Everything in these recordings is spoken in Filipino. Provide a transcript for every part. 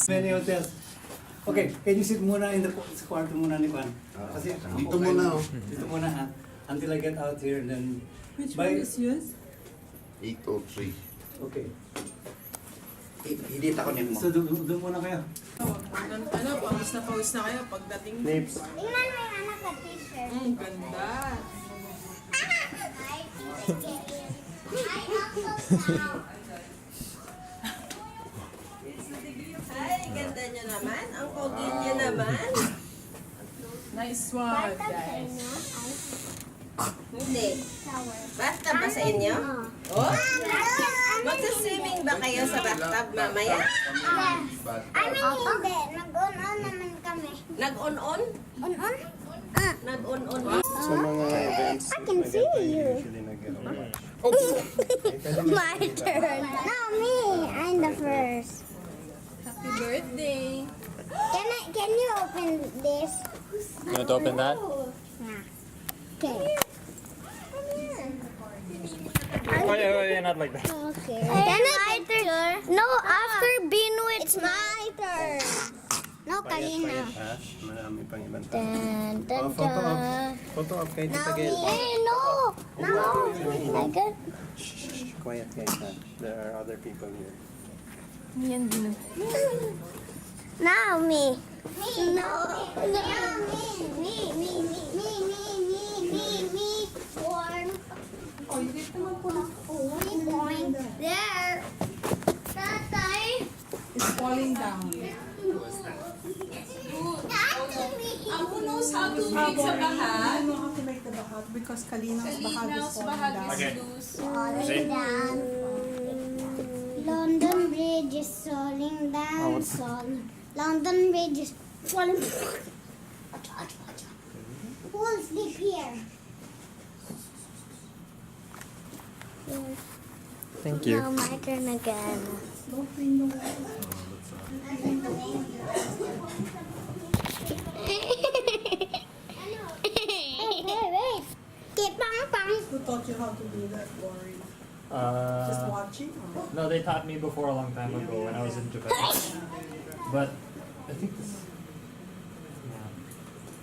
Many hotels. Okay, can you sit muna in the sa kwarto muna ni Juan? Kasi Dito muna, oh. Dito muna until I get out here and then Which by- one is yours? 803. Okay. Hindi ako nimo. So doon muna kayo. Ano, pawis na kayo pagdating. Nips. Tingnan mo yung anak ka t-shirt. Ganda. Hi, Uncle Ay, ganda niyo naman. Ang pogi niyo naman. Nice one, guys. Hindi. Shower. Basta ba sa inyo? Oh? Magsaswimming ba kayo sa bathtub mamaya? I mean, hindi. Nag-on-on naman kami. Nag-on-on? On-on? Nag-on-on. Sa mga events, I can see you. usually nag-ano. My turn. No, me. I'm the first. Happy birthday. Can you open this? You want to open that? Yeah. Okay. Wait, not like that. Okay. Can I No, after Binu, it's my turn. No, kanina. Marami pang ibang tao. Dun, dun, Oh, photo op. dun. Photo op kay Tita Now Gail. me. Hey, no. No. My God. Shh, quiet guys ha. There are other people here. Yan din. Now me. No. No. Me. One. Oh, dito naman po na. Point. There. Tatay. It's falling down. Who knows how to make sa bahat? I know how to make the bahat because Kalina's bahat is Kalina's falling bahat down. is Okay. loose. Falling down. London Bridge is falling down. London Bridge is falling. Who will sleep here? Thank you. Now my turn again. Wait. Get pang. Who taught you how to do that, Lori? Just watching? Or? No, they taught me before a long time ago when I was in Japan. But I think this.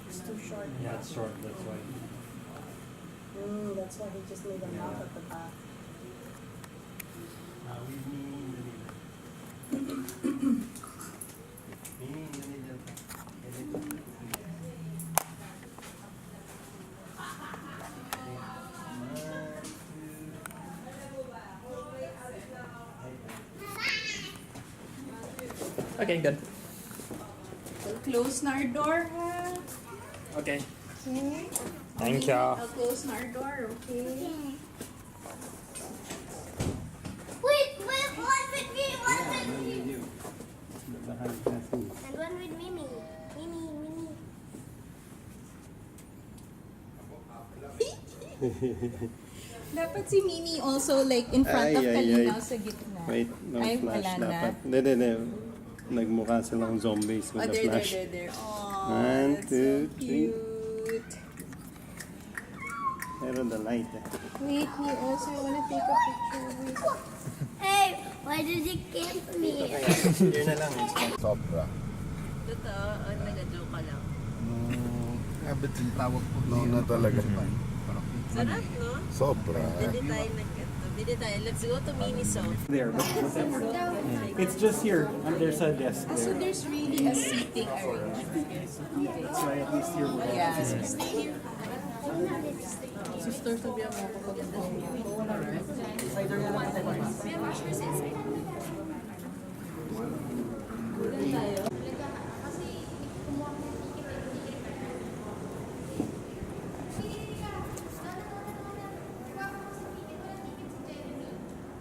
It's too short. Yeah, it's short. That's why. That's why he just made a mouth at the back. Okay, good. Close na our door, ha? Okay. Thank you. I'll close na our door, okay? Wait, one with me. And one with Mimi. Mimi. Dapat si Mimi also like in front of Ay, ay, Kalina ay. sa gitna. Wait, no Ay, flash wala na. dapat. Hindi. Nagmukha silang zombies with the flash. there. Aww, One, that's two, so three. cute. Meron the light eh. Wait, me also. I wanna take a picture. Wait. Hey, why did you camp me? Here na lang. Sobra. Totoo, nag-joke ka lang. No, na talaga. Sarap, no? Sobra. Bili tayo. Let's go to Miniso. There, but it's just here. And there's a desk So there. there's really a seating arrangement. Yes. Okay. So at least here we're Yeah, so stay here. Sister, sabihan mo ako pag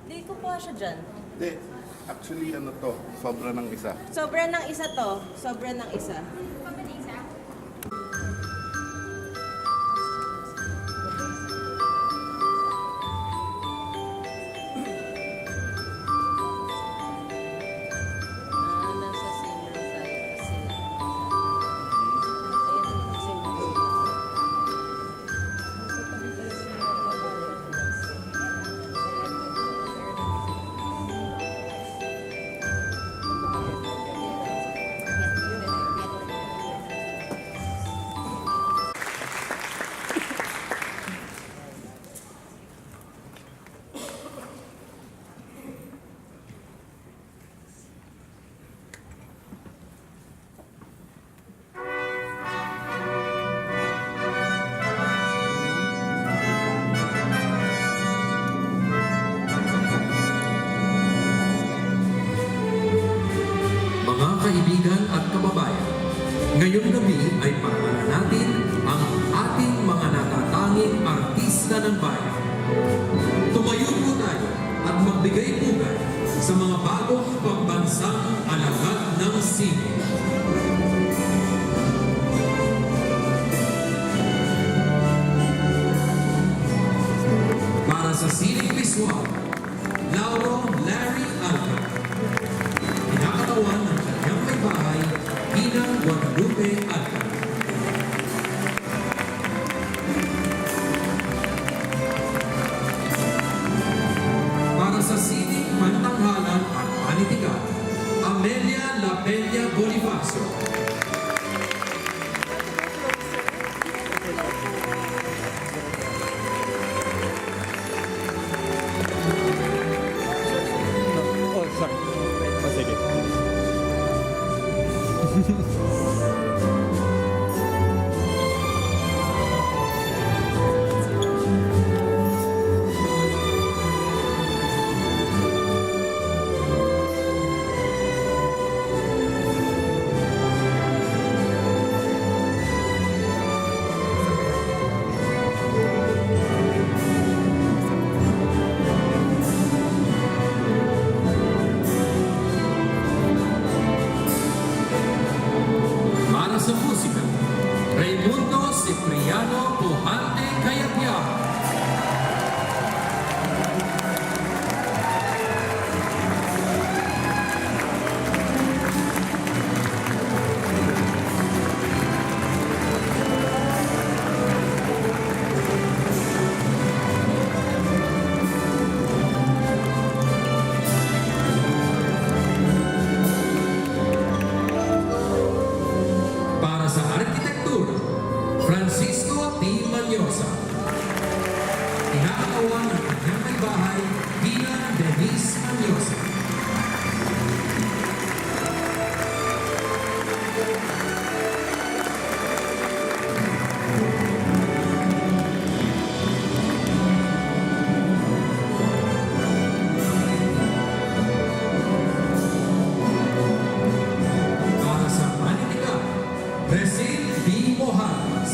Hindi ko po siya dyan. Hindi. Actually, ano to? Sobra ng isa. Sobra ng isa to. Sobra ng isa. Nasa senior side sila. Ayan ang senior. Mga kaibigan at kababayan, ngayong gabi ay pagpala natin ang ating mga natatanging artista ng bayan. Tumayo po tayo at magbigay pugay sa mga bagong pambansang alagad ng sine. Para sa sining visual, Lauro Larry Alca. Kinakatawan ng kanyang may bahay, Inang Guadalupe Alca. Para sa sining pantanghalan at panitikan, Amelia La Peña Bonifacio. Oh, sorry. Oh, sige. Para sa musika, Raimundo Cipriano Pujante Cayabyab. Para sa arkitektura, Francisco T. Manyosa. Kinakatawan ng kanyang may bahay, Gina Denise Manyosa. Para sa panitika, Resin B. Mojadas.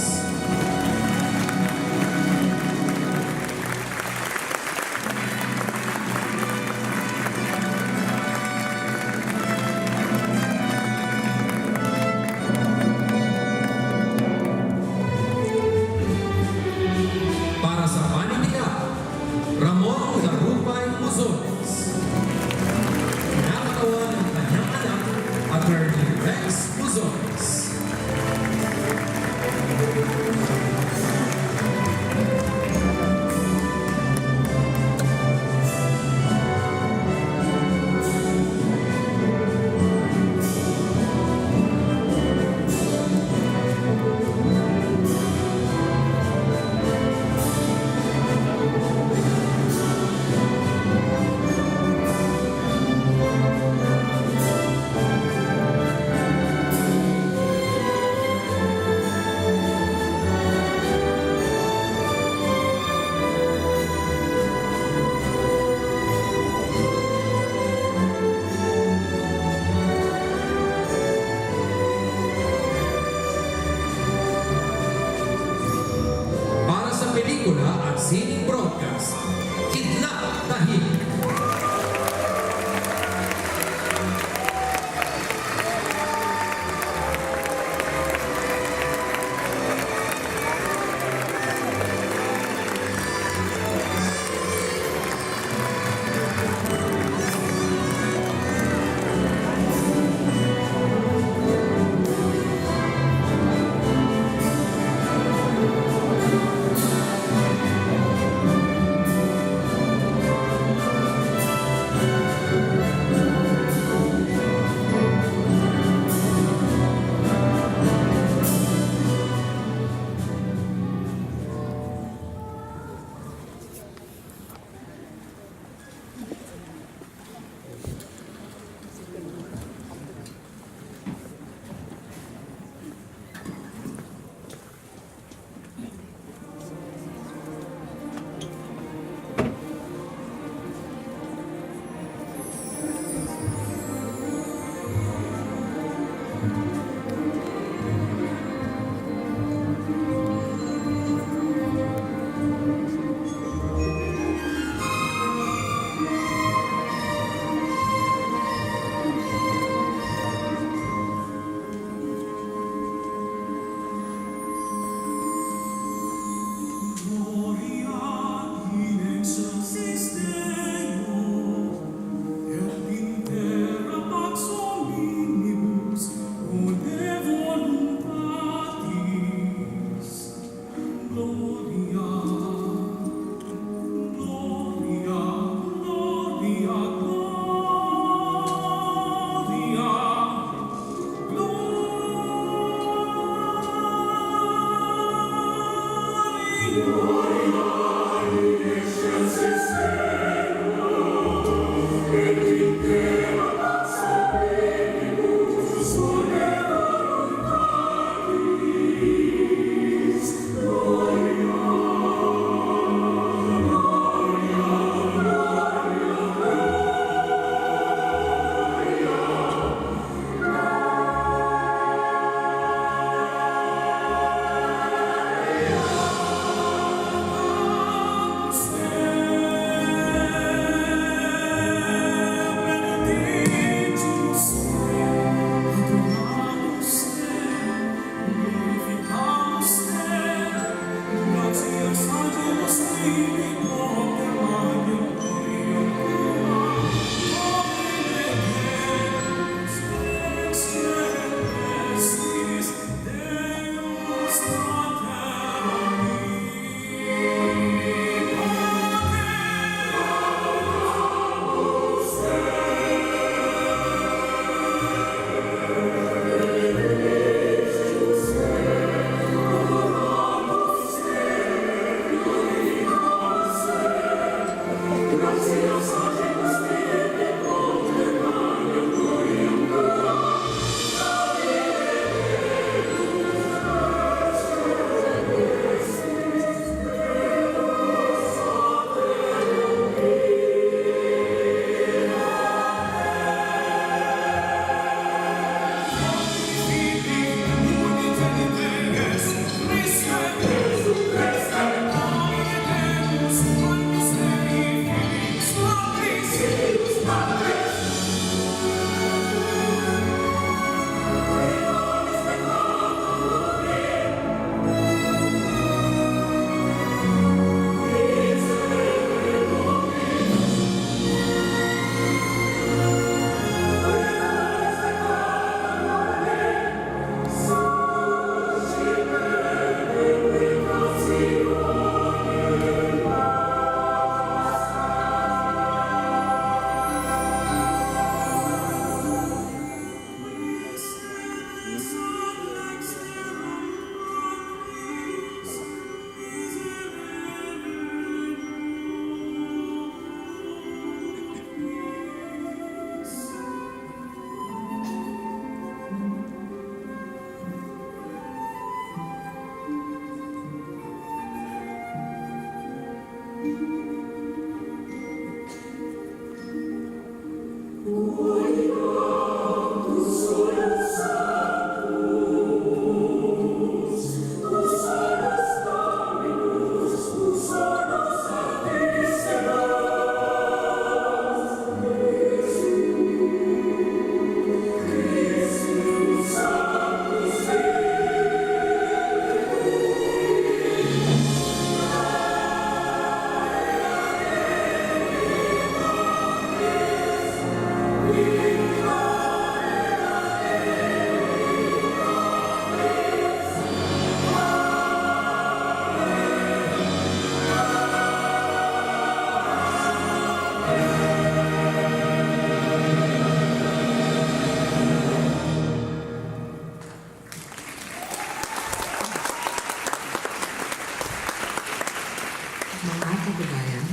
Mga kababayan,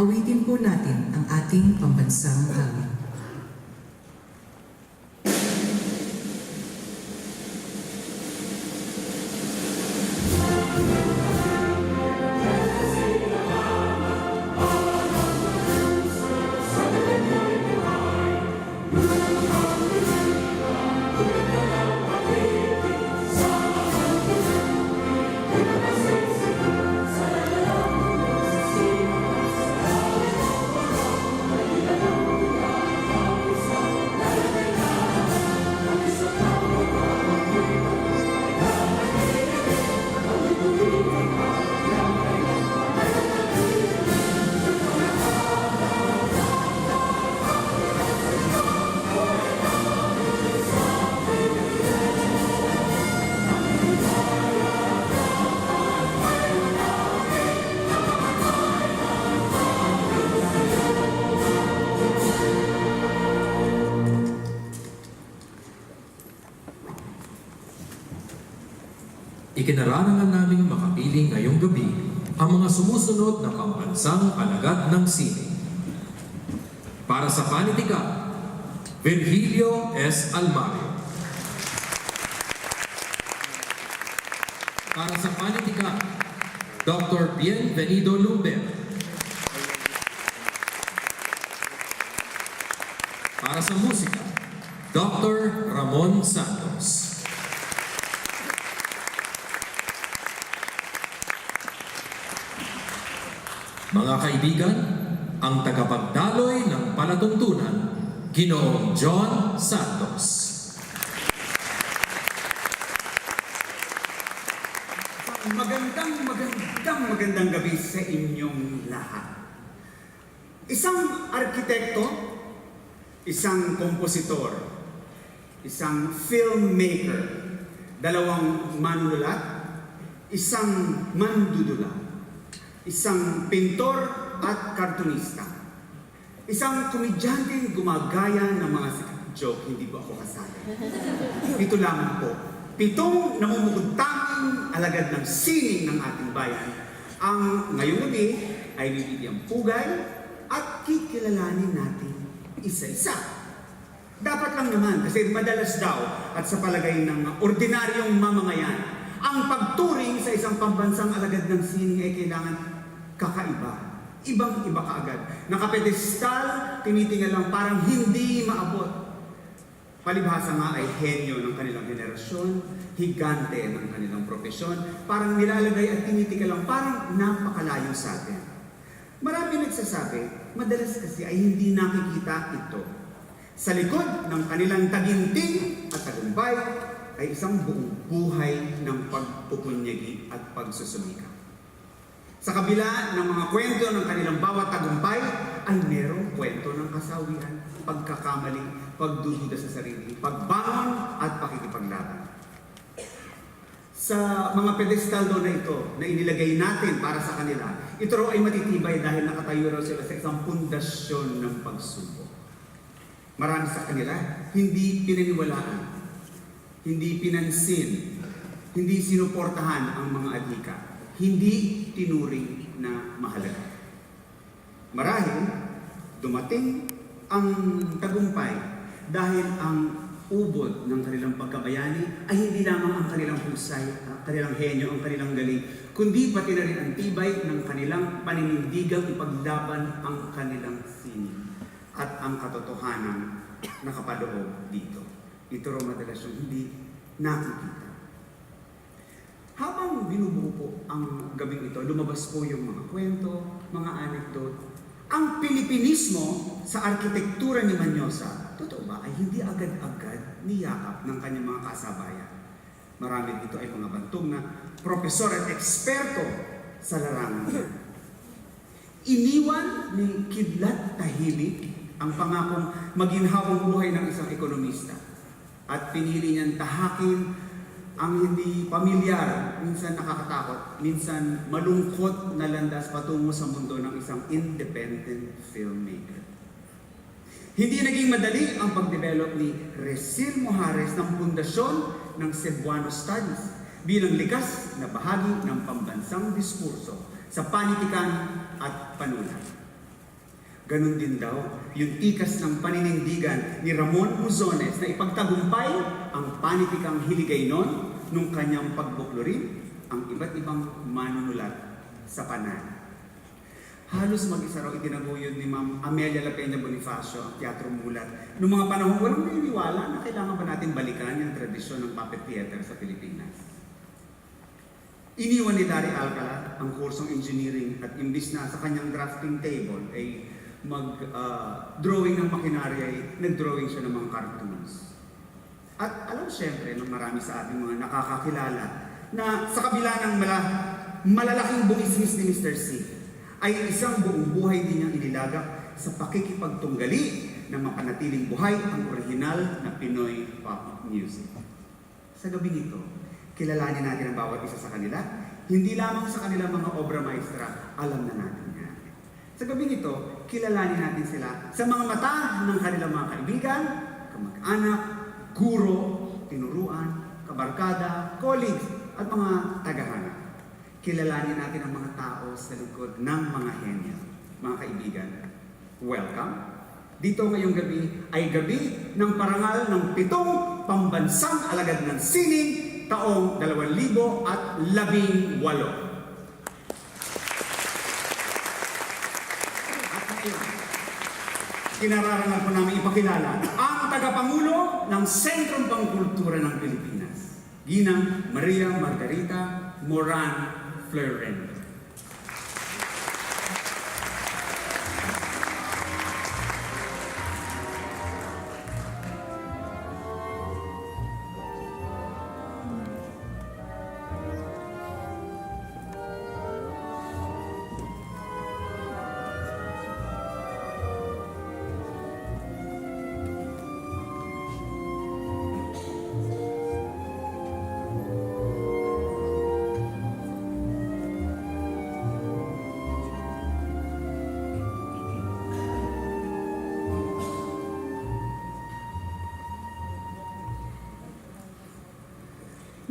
awitin po natin ang ating pambansang hangin. Ikinararangan naming makapiling ngayong gabi ang mga sumusunod na pambansang alagad ng sining. Para sa panitika, Virgilio S. Almario. Para sa panitika, Dr. Bienvenido Lumber. Para sa musika, Dr. Ramon Santos. Mga kaibigan, ang tagapagdaloy ng palatuntunan, Ginoong John Santos. Magandang gabi sa inyong lahat. Isang arkitekto, isang kompositor, isang filmmaker, dalawang manunulat, isang mandudulat, isang pintor at kartunista, isang komedyanteng gumagaya ng mga joke, hindi po ako kasali. Ito lamang po, 7 namumugod-tanging alagad ng sining ng ating bayan ang ngayong gabi ay bibigyang pugay at kikilalanin natin isa-isa. Dapat lang naman kasi madalas daw at sa palagay ng ordinaryong mamamayan, ang pagturing sa isang pambansang alagad ng sining ay kailangan kakaiba. Ibang-iba kaagad. Nakapedestal, tinitingnan lang parang hindi maabot. Palibhasa nga ay henyo ng kanilang henerasyon, higante ng kanilang profesyon, parang nilalagay at tinitika lang parang napakalayo sa atin. Marami nagsasabi, madalas kasi ay hindi nakikita ito. Sa likod ng kanilang taginting at tagumpay ay isang buong buhay ng pagpupunyagi at pagsusumika. Sa kabila ng mga kwento ng kanilang bawat tagumpay, ay merong kwento ng kasawian, pagkakamali, pagdududa sa sarili, pagbangon at pakikipaglaban. Sa mga pedestal na ito na inilagay natin para sa kanila, ito raw ay matitibay dahil nakatayo raw sila sa isang pundasyon ng pagsubok. Marami sa kanila hindi pinaniwalaan, hindi pinansin, hindi sinuportahan ang mga adhika, hindi tinuring na mahalaga. Marahil, dumating ang tagumpay dahil ang ubod ng kanilang pagkabayani ay hindi lamang ang kanilang husay, ang kanilang henyo, ang kanilang galing, kundi pati na rin ang tibay ng kanilang paninindigang ipaglaban ang kanilang sining. at ang katotohanan nakapadoob dito. Ito raw madalas yung hindi nakikita. Habang binubuo po ang gabing ito, lumabas po yung mga kwento, mga anekdote. Ang Pilipinismo sa arkitektura ni Manyosa, totoo ba, ay hindi agad-agad niyakap ng kanyang mga kasabayan. Marami dito ay mga bantog na profesor at eksperto sa larangan niya. Iniwan ni Kidlat tahimik ang pangakong maginhawang buhay ng isang ekonomista at pinili niyang tahakin ang hindi pamilyar, minsan nakakatakot, minsan malungkot na landas patungo sa mundo ng isang independent filmmaker. Hindi naging madali ang pagdevelop ni Resil Mojares ng pundasyon ng Cebuano Studies bilang likas na bahagi ng pambansang diskurso sa panitikan at panulat. Ganon din daw yung tikas ng paninindigan ni Ramon Muzones na ipagtagumpay ang panitikang Hiligaynon nung kanyang pagbuklurin ang iba't ibang manunulat sa Panay. Halos mag-isa raw itinaguyod ni Ma'am Amelia Lapena Bonifacio ang Teatro Mulat. Noong mga panahon, walang naniniwala na kailangan ba natin balikan yung tradisyon ng puppet theater sa Pilipinas. Iniwan ni Larry Alcala ang kursong engineering at imbis na sa kanyang drafting table ay mag-drawing ng makinarya ay nag-drawing siya ng mga cartoons. At alam siyempre ng marami sa ating mga nakakakilala na sa kabila ng malalaking bumisnis ni Mr. C ay isang buong buhay din niyang inilagak sa pakikipagtunggali na mapanatiling buhay ang orihinal na Pinoy pop music. Sa gabing ito, kilalanin natin ang bawat isa sa kanila, hindi lamang sa kanilang mga obra maestra, alam na natin yan. Sa gabing ito, kilalanin natin sila sa mga mata ng kanilang mga kaibigan, kamag-anak, guro, tinuruan, kabarkada, colleagues, at mga tagahanap. Kilalanin natin ang mga tao sa likod ng mga henyo. Mga kaibigan, welcome. Dito ngayong gabi ay gabi ng parangal ng 7 pambansang alagad ng sining taong 2018. Kinararangal po namin ipakilala ang tagapangulo ng Sentrong Pangkultura ng Pilipinas, Ginang Maria Margarita Moran Fleuren.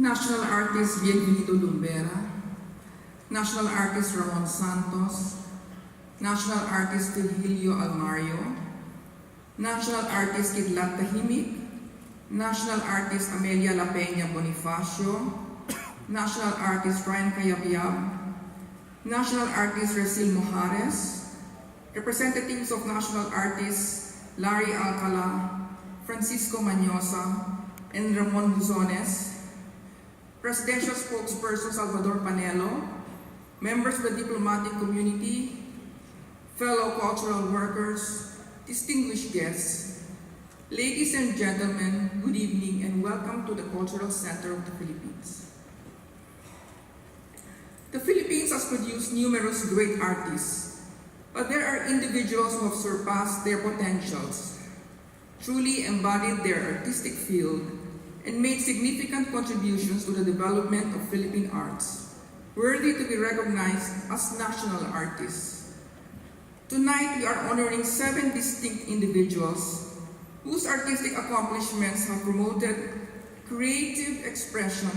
National Artist Bienvenido Lumbera, National Artist Ramon Santos, National Artist Virgilio Almario, National Artist Kidlat Tahimik, National Artist Amelia Lapena Bonifacio, National Artist Ryan Cayabyab, National Artist Resil Mojares, representatives of National Artists Larry Alcala, Francisco Manyosa, and Ramon Muzones, Presidential Spokesperson Salvador Panelo, members of the diplomatic community, fellow cultural workers, distinguished guests, ladies and gentlemen, good evening and welcome to the Cultural Center of the Philippines. The Philippines has produced numerous great artists, but there are individuals who have surpassed their potentials, truly embodied their artistic field, and made significant contributions to the development of Philippine arts, worthy to be recognized as national artists. Tonight, we are honoring 7 distinct individuals whose artistic accomplishments have promoted creative expression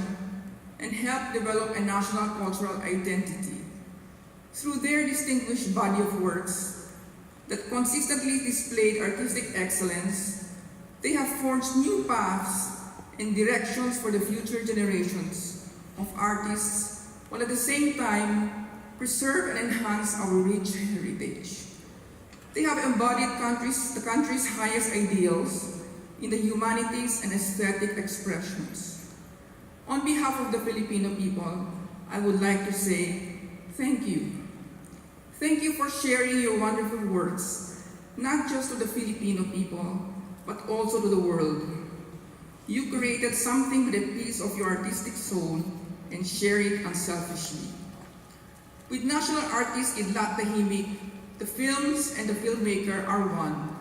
and helped develop a national cultural identity. Through their distinguished body of works that consistently displayed artistic excellence, they have forged new paths and directions for the future generations of artists, while at the same time preserve and enhance our rich heritage. They have embodied the country's highest ideals in the humanities and aesthetic expressions. On behalf of the Filipino people, I would like to say thank you. Thank you for sharing your wonderful works, not just to the Filipino people, but also to the world. You created something with a piece of your artistic soul and share it unselfishly. With national artist Idlat Tahimik, the films and the filmmaker are one.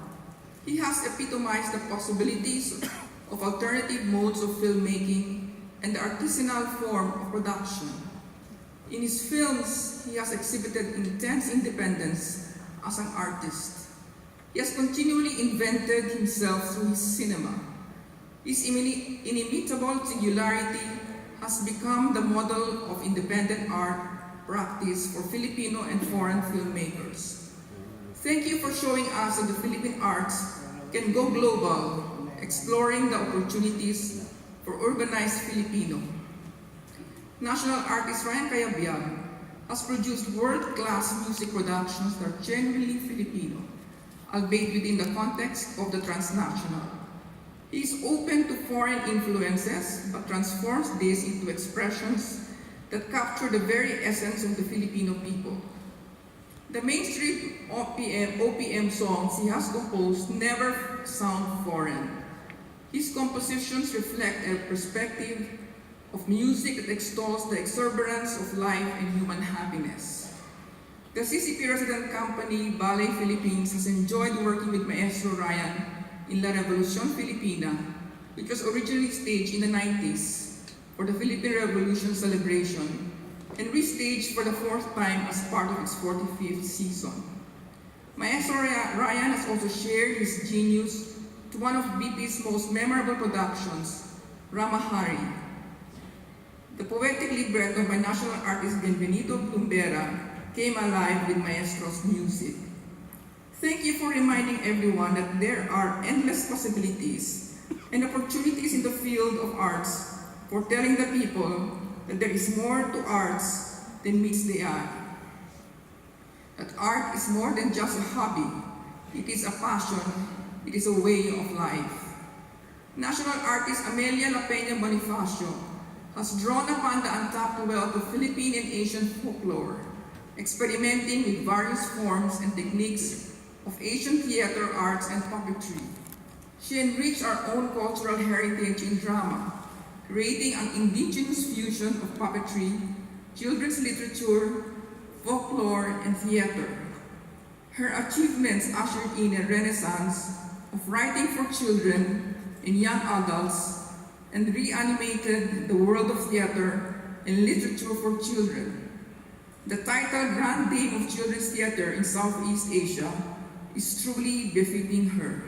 He has epitomized the possibilities of alternative modes of filmmaking and the artisanal form of production. In his films, he has exhibited intense independence as an artist. He has continually invented himself through his cinema. His inimitable singularity has become the model of independent art practice for Filipino and foreign filmmakers. Thank you for showing us that the Philippine arts can go global, exploring the opportunities for urbanized Filipino. National artist Ryan Cayabyab has produced world-class music productions that are genuinely Filipino, albeit within the context of the transnational. He is open to foreign influences, but transforms this into expressions that capture the very essence of the Filipino people. The mainstream OPM songs he has composed never sound foreign. His compositions reflect a perspective of music that extols the exuberance of life and human happiness. The CCP resident company, Ballet Philippines, has enjoyed working with Maestro Ryan in La Revolucion Filipina, which was originally staged in the 90s for the Philippine Revolution celebration and restaged for the 4th time as part of its 45th season. Maestro Ryan has also shared his genius to one of BP's most memorable productions, Ramahari. The poetic libretto by national artist Benvenito Plumbera came alive with Maestro's music. Thank you for reminding everyone that there are endless possibilities and opportunities in the field of arts for telling the people that there is more to arts than meets the eye. That art is more than just a hobby. It is a passion. It is a way of life. National artist Amelia La Peña Bonifacio has drawn upon the untapped wealth of Philippine and Asian folklore, experimenting with various forms and techniques of Asian theater arts and puppetry. She enriched our own cultural heritage in drama, creating an indigenous fusion of puppetry, children's literature, folklore, and theater. Her achievements ushered in a renaissance of writing for children and young adults and reanimated the world of theater and literature for children. The title Grand Dame of Children's Theater in Southeast Asia is truly befitting her.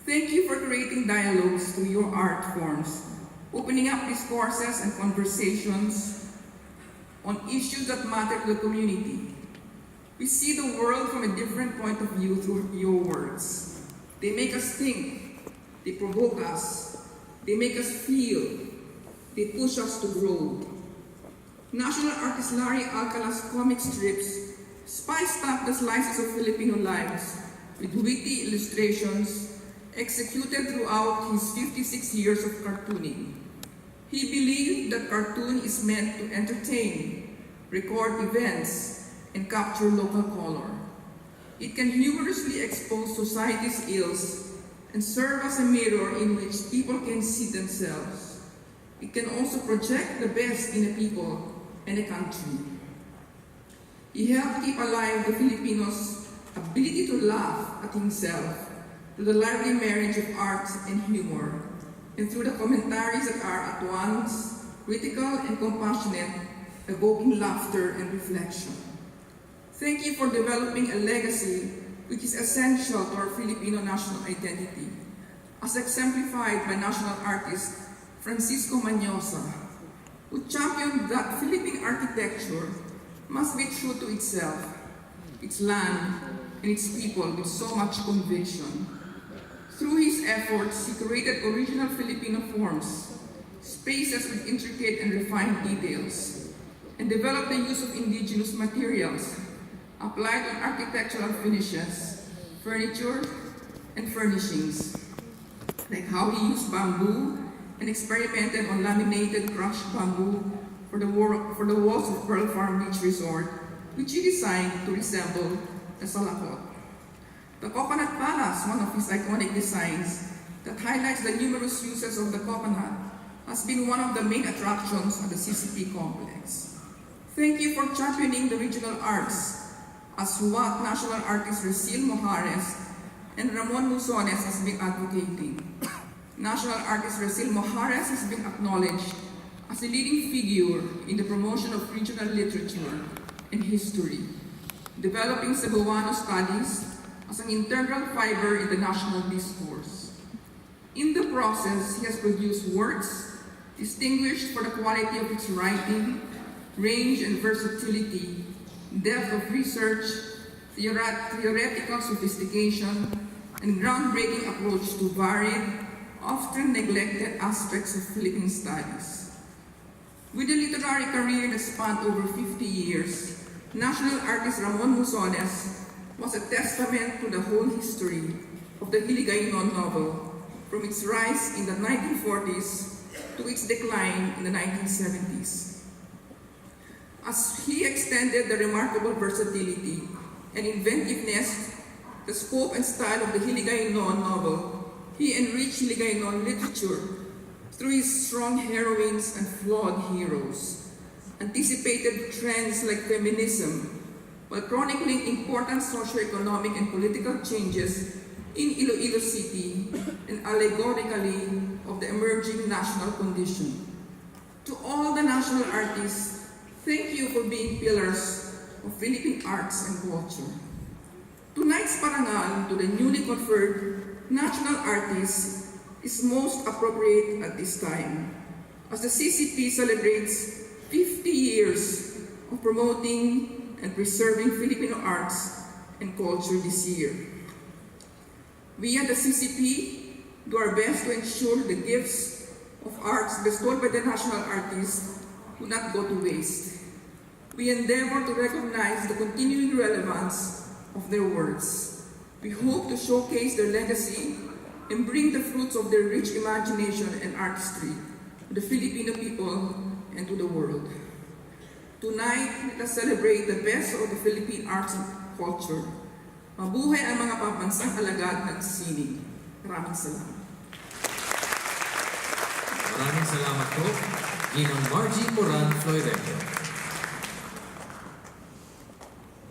Thank you for creating dialogues through your art forms, opening up discourses and conversations on issues that matter to the community. We see the world from a different point of view through your words. They make us think, they provoke us, they make us feel, they push us to grow. National artist Larry Alcala's comic strips spice up the slices of Filipino lives with witty illustrations executed throughout his 56 years of cartooning. He believed that cartoon is meant to entertain, record events, and capture local color. It can humorously expose society's ills and serve as a mirror in which people can see themselves. It can also project the best in a people and a country. He helped keep alive the Filipinos' ability to laugh at himself through the lively marriage of art and humor, and through the commentaries that are at once critical and compassionate, evoking laughter and reflection. Thank you for developing a legacy which is essential to our Filipino national identity, as exemplified by national artist Francisco Mañosa, who championed that Philippine architecture must be true to itself, its land, and its people with so much conviction. Through his efforts, he created original Filipino forms, spaces with intricate and refined details, and developed the use of indigenous materials, applied on architectural finishes, furniture, and furnishings, like how he used bamboo and experimented on laminated crushed bamboo for the walls of Pearl Farm Beach Resort, which he designed to resemble the Salakot. The Coconut Palace, one of his iconic designs that highlights the numerous uses of the coconut, has been one of the main attractions at the CCP complex. Thank you for championing the regional arts, as what national artist Resil Mojares and Ramon Musones has been advocating. National artist Resil Mojares has been acknowledged as a leading figure in the promotion of regional literature and history, developing Cebuano studies as an integral fiber in the national discourse. In the process, he has produced works distinguished for the quality of its writing, range and versatility, depth of research, theoretical sophistication, and groundbreaking approach to varied, often neglected aspects of Philippine studies. With a literary career that spanned over 50 years, national artist Ramon Musones was a testament to the whole history of the Hiligaynon novel, from its rise in the 1940s to its decline in the 1970s. As he extended the remarkable versatility and inventiveness, the scope and style of the Hiligaynon novel, he enriched Hiligaynon literature through his strong heroines and flawed heroes, anticipated trends like feminism, while chronicling important socio-economic and political changes in Iloilo City and allegorically of the emerging national condition. To all the national artists, thank you for being pillars of Philippine arts and culture. Tonight's parangal to the newly conferred national artist is most appropriate at this time, as the CCP celebrates 50 years of promoting and preserving Filipino arts and culture this year. We at the CCP do our best to ensure the gifts of arts bestowed by the national artists do not go to waste. We endeavor to recognize the continuing relevance of their works. We hope to showcase their legacy and bring the fruits of their rich imagination and artistry to the Filipino people and to the world. Tonight, let us celebrate the best of the Philippine arts and culture. Mabuhay ang mga pambansang alagad ng sining. Maraming salamat. Maraming salamat po, Ginang Margie Moran Floydero.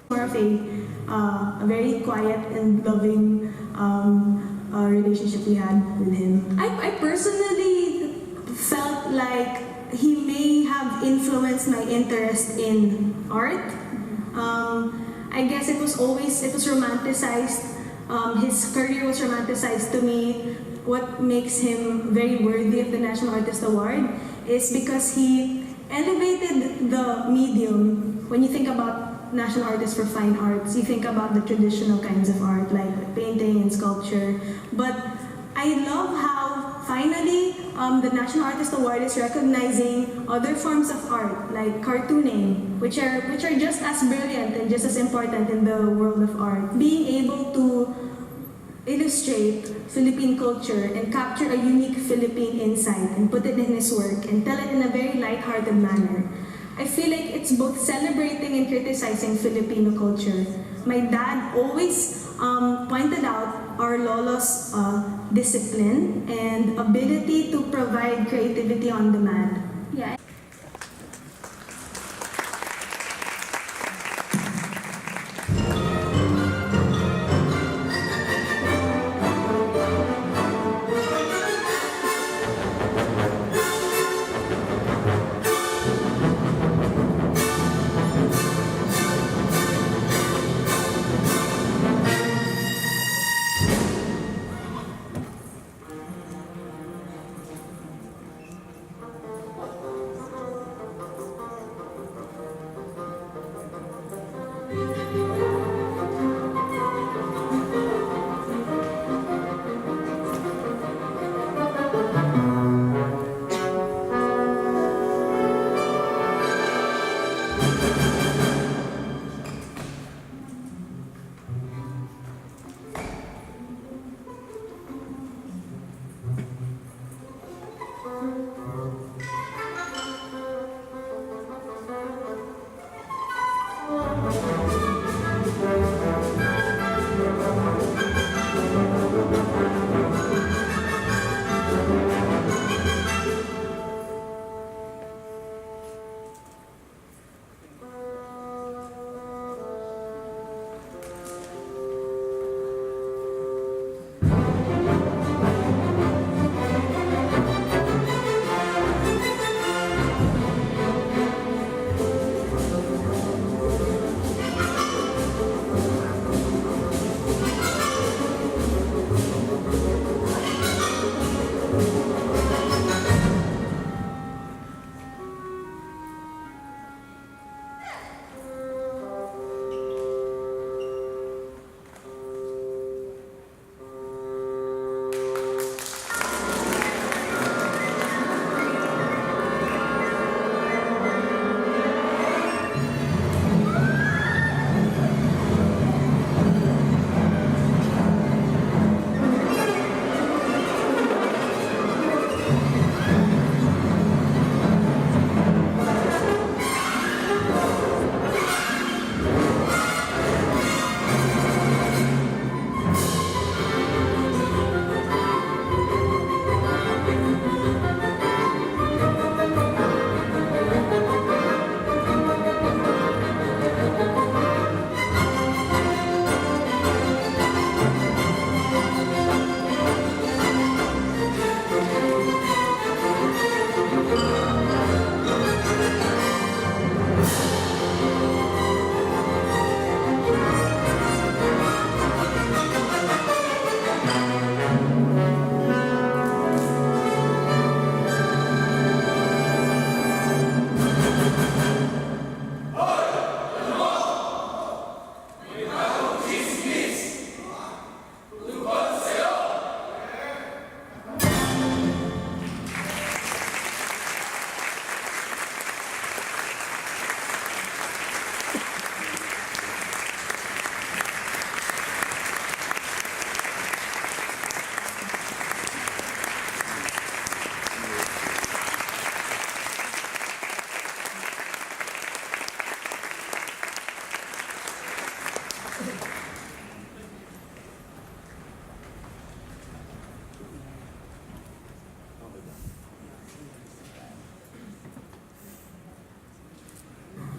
More of a very quiet and loving relationship we had with him. I personally felt like he may have influenced my interest in art. I guess it was romanticized. His career was romanticized to me. What makes him very worthy of the National Artist Award is because he elevated the medium. When you think about National Artist for Fine Arts, you think about the traditional kinds of art like painting and sculpture. But I love how finally the National Artist Award is recognizing other forms of art like cartooning, which are just as brilliant and just as important in the world of art. Being able to illustrate Philippine culture and capture a unique Philippine insight and put it in his work and tell it in a very light-hearted manner. I feel like it's both celebrating and criticizing Filipino culture. My dad always pointed out our lolo's discipline and ability to provide creativity on demand. Yeah.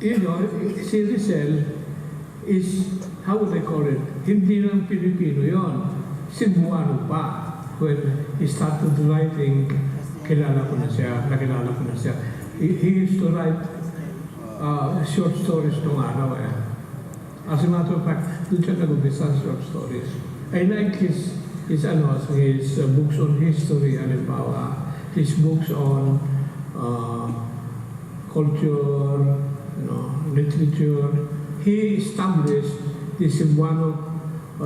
you know, si Rizal is, how would I call it? Hindi lang Pilipino yon, Cebuano pa. When he started writing, nakilala ko na siya. He used to write short stories nung araw eh. As a matter of fact, doon siya nag-umpisa short stories. I like his books on history, halimbawa, his books on culture, literature. He established the Cebuano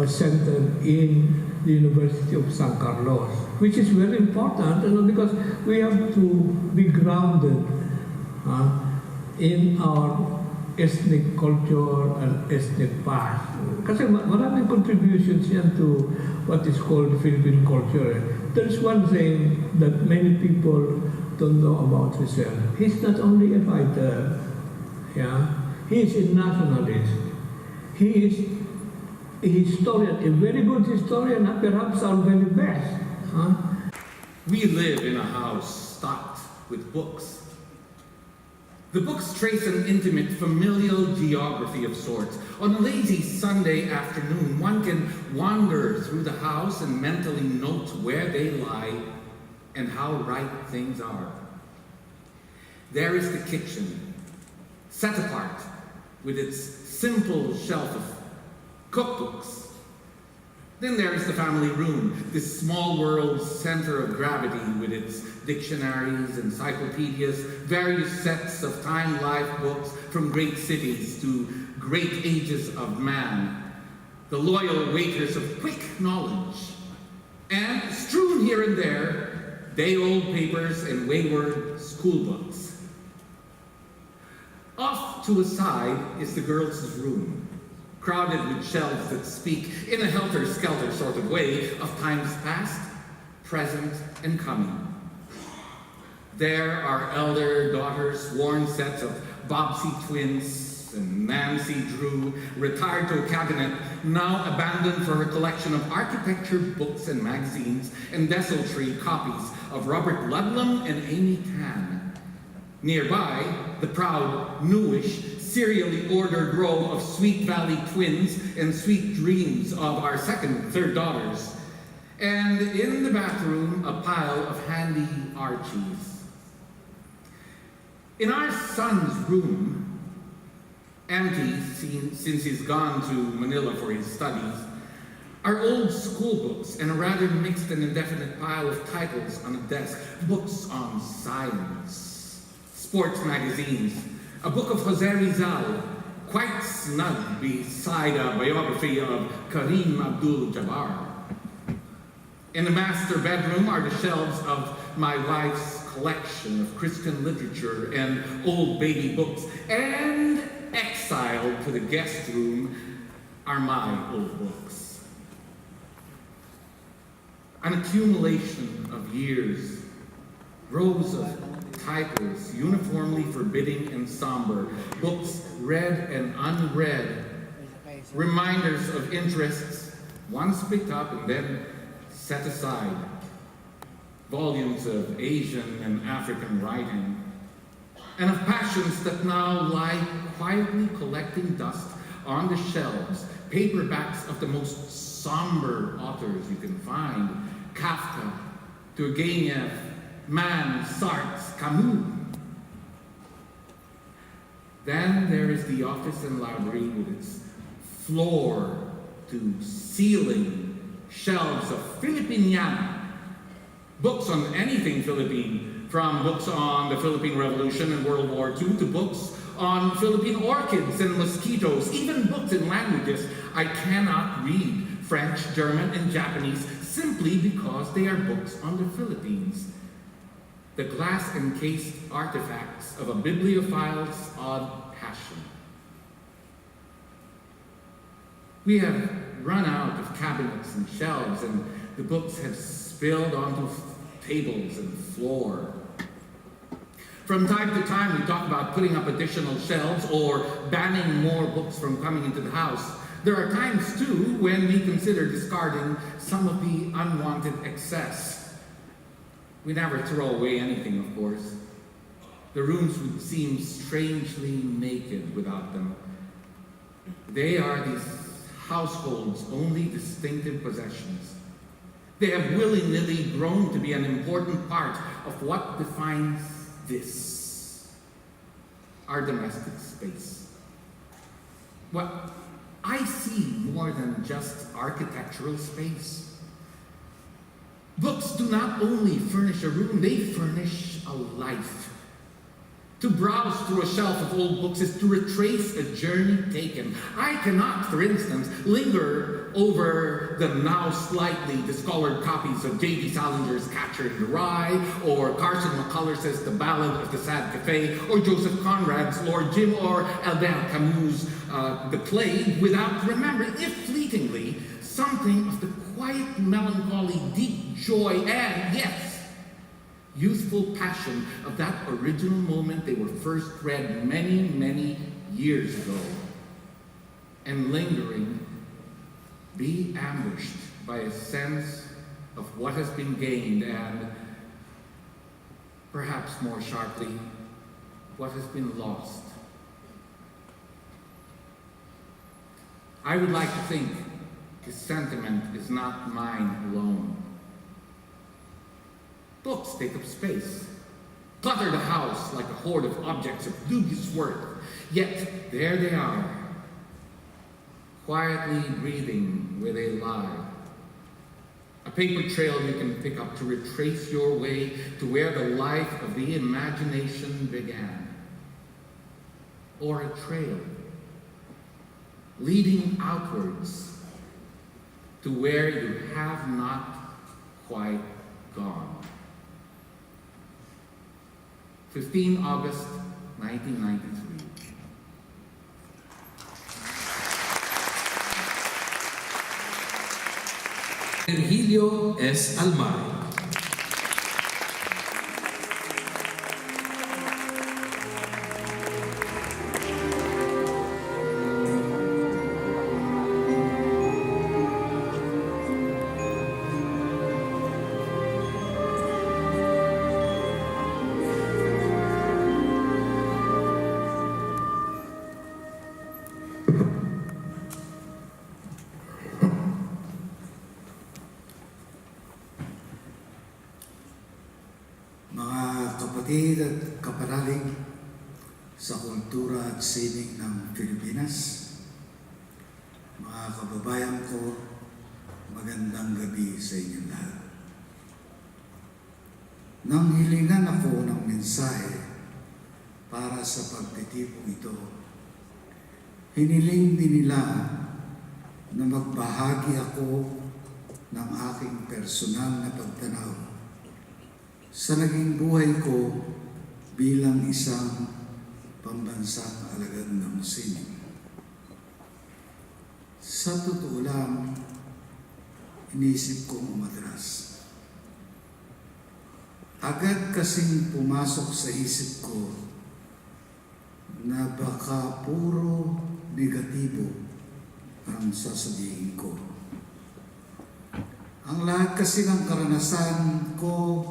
Center in the University of San Carlos, which is very important, because we have to be grounded in our ethnic culture and ethnic past. Kasi maraming contributions yan to what is called Philippine culture. There is one thing that many people don't know about Rizal. He's not only a fighter, he is a nationalist. He is a historian, a very good historian, and perhaps our very best. We live in a house stocked with books. The books trace an intimate, familial geography of sorts. On a lazy Sunday afternoon, one can wander through the house and mentally note where they lie and how right things are. There is the kitchen, set apart with its simple shelf of cookbooks. Then there is the family room, this small world's center of gravity with its dictionaries, encyclopedias, various sets of time-life books from great cities to great ages of man, the loyal waiters of quick knowledge, and strewn here and there, day-old papers and wayward school books. Off to a side is the girls' room, crowded with shelves that speak in a helter-skelter sort of way of times past, present, and coming. There are elder daughters' worn sets of Bobbsey twins and Nancy Drew, retired to a cabinet, now abandoned for her collection of architecture books and magazines, and desultory copies of Robert Ludlum and Amy Tan. Nearby, the proud, newish, serially ordered row of Sweet Valley twins and Sweet Dreams of our second and third daughters. And in the bathroom, a pile of handy Archies. In our son's room, empty since he's gone to Manila for his studies, are old school books and a rather mixed and indefinite pile of titles on a desk. Books on science, sports magazines, a book of Jose Rizal, quite snug beside a biography of Kareem Abdul-Jabbar. In the master bedroom are the shelves of my wife's collection of Christian literature and old baby books, and exiled to the guest room are my old books. An accumulation of years, rows of titles uniformly forbidding and somber, books read and unread, reminders of interests once picked up and then set aside, volumes of Asian and African writing, and of passions that now lie quietly collecting dust on the shelves, paperbacks of the most somber authors you can find, Kafka, Turgenev, Mann, Sartre, Camus. Then there is the office and library with its floor to ceiling shelves of Filipiniana, books on anything Philippine, from books on the Philippine Revolution and World War II to books on Philippine orchids and mosquitoes, even books in languages I cannot read, French, German, and Japanese, simply because they are books on the Philippines. The glass-encased artifacts of a bibliophile's odd passion. We have run out of cabinets and shelves, and the books have spilled onto tables and floor. From time to time, we talk about putting up additional shelves or banning more books from coming into the house. There are times, too, when we consider discarding some of the unwanted excess. We never throw away anything, of course. The rooms would seem strangely naked without them. They are these households' only distinctive possessions. They have willy-nilly grown to be an important part of what defines this, our domestic space. What I see more than just architectural space. Books do not only furnish a room, they furnish a life. To browse through a shelf of old books is to retrace a journey taken. I cannot, for instance, linger over the now slightly discolored copies of J.D. Salinger's Catcher in the Rye, or Carson McCullers' The Ballad of the Sad Cafe, or Joseph Conrad's Lord Jim, or Albert Camus' The Plague, without remembering, if fleetingly, something of the quiet melancholy, deep joy, and, yes, youthful passion of that original moment they were first read many, many years ago. And lingering, be ambushed by a sense of what has been gained and, perhaps more sharply, what has been lost. I would like to think this sentiment is not mine alone. Books take up space, clutter the house like a hoard of objects of dubious worth. Yet there they are, quietly breathing where they lie. A paper trail you can pick up to retrace your way to where the life of the imagination began. Or a trail leading outwards to where you have not quite gone. 15 August 1993. Virgilio S. Almay. Kapatid at kaparaling sa kultura at sining ng Pilipinas, mga kababayan ko, magandang gabi sa inyong lahat. Nang hilingan ako ng mensahe para sa pagtitipong ito, hiniling din nila na magbahagi ako ng aking personal na pagtanaw sa naging buhay ko bilang isang pambansang alagad ng sining. Sa totoo lang, inisip kong umatras. Agad kasing pumasok sa isip ko na baka puro negatibo ang sasabihin ko. Ang lahat kasi ng karanasan ko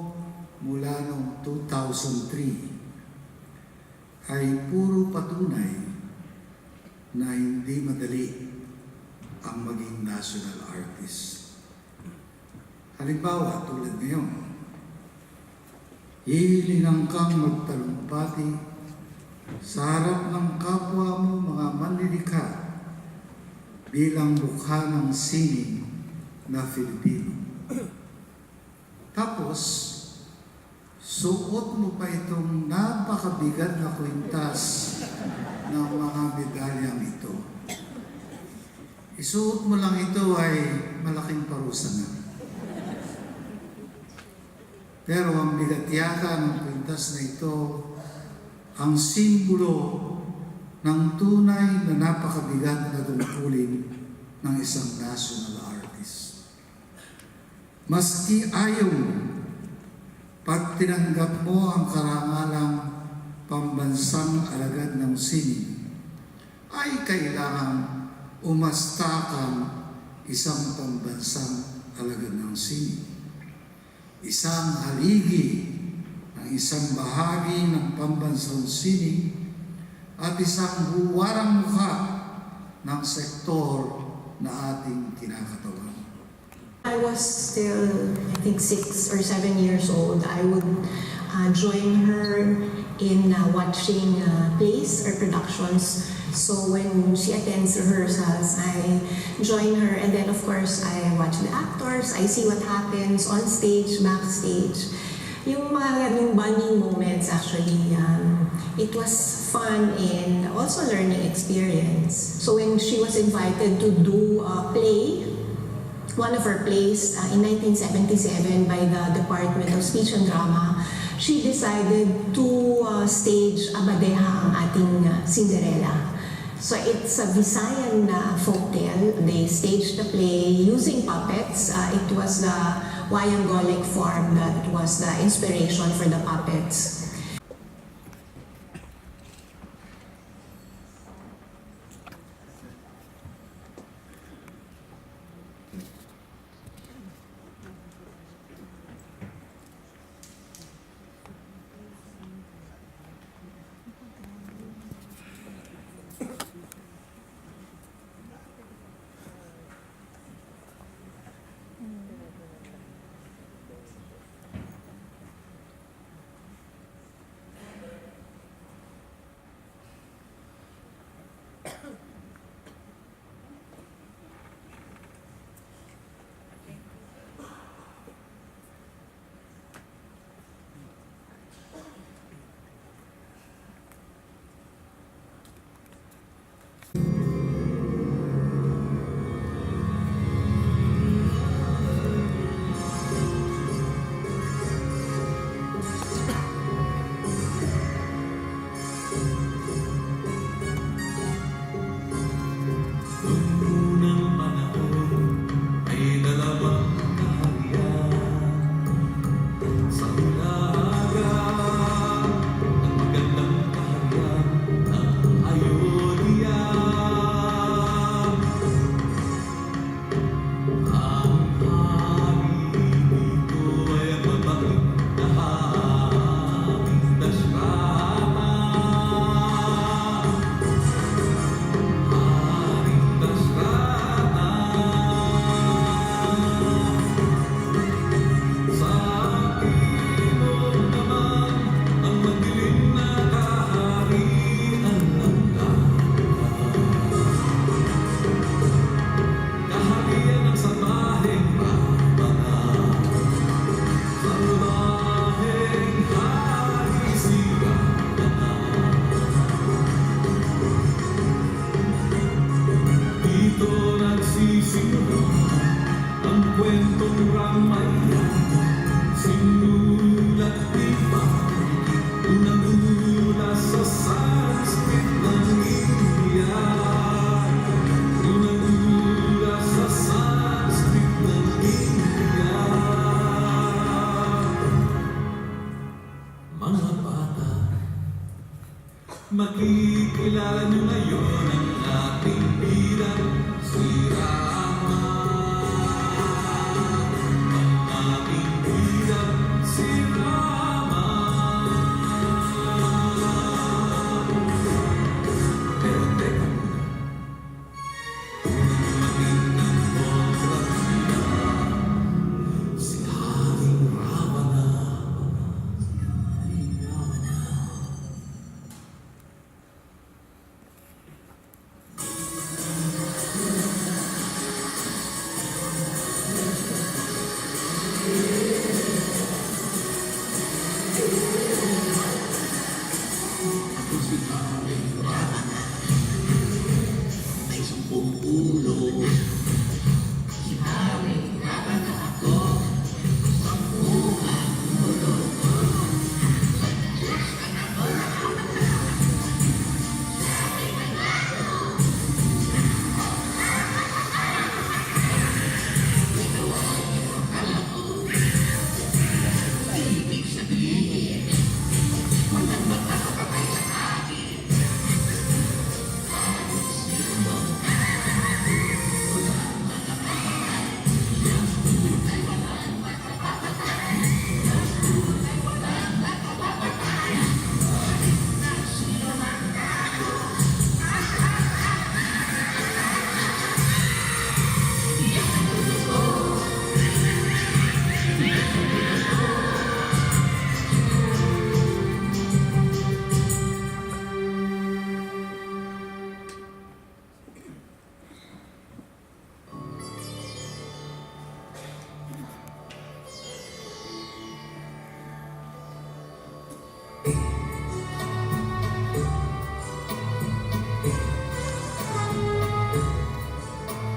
mula noong 2003 ay puro patunay na hindi madali ang maging national artist. Halimbawa, tulad ngayon, hihilingan kang magtalumpati sa harap ng kapwa mo mga manlilikha bilang mukha ng sining na Filipino. Tapos, suot mo pa itong napakabigat na kwintas ng mga medalyang ito. Isuot mo lang ito ay malaking parusa na. Pero ang bigat yata ng kwintas na ito, ang simbolo ng tunay na napakabigat na tungkulin ng isang national artist. Maski ayaw pag tinanggap mo ang karangalang pambansang alagad ng sining, ay kailangan umasta kang isang pambansang alagad ng sining. Isang haligi ng isang bahagi ng pambansang sining at isang huwarang mukha ng sektor na ating kinakatawan. I was still, I think, 6 or 7 years old. I would join her in watching plays or productions. So when she attends rehearsals, I join her, and then of course I watch the actors. I see what happens on stage, backstage. Yung mga bonding moments, actually, it was fun and also learning experience. So when she was invited to do a play, one of her plays in 1977 by the Department of Speech and Drama, she decided to stage Abadeha ang ating Cinderella. So it's a Visayan folktale. They staged the play using puppets. It was the Wayang Golek form that was the inspiration for the puppets. Makikilala niyo ngayon ang ating bilang si Rama. Ang ating bilang si Rama. Pero teka muna. Dumating ng Mongracia, si Haring Ravana.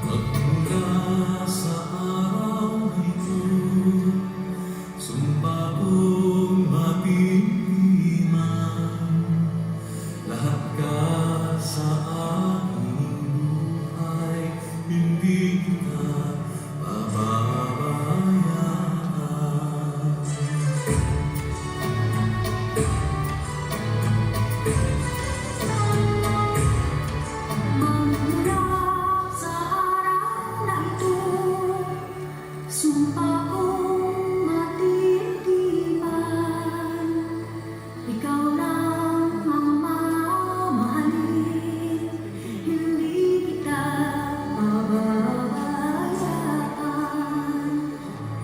Magmula sa araw na ito, sumpa kong mapipiliman. Lahat ka sa aking buhay, hindi kita pababayaan. Magmula sa araw na ito, sumpa kong matitipan. Ikaw lang ang mamahalin, hindi kita pababayaan.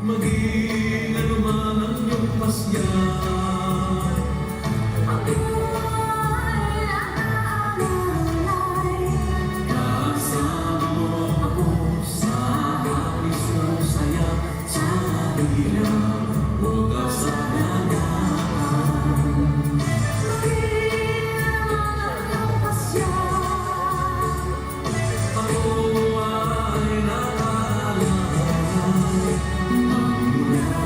Maging anuman ang iyong pasya, Ako ay nakaangalay, kasama mo ako sa hapis ng saya, sa hirap o kasalanan. maging ang iyong pasya. Ako ay nakaalala, magmula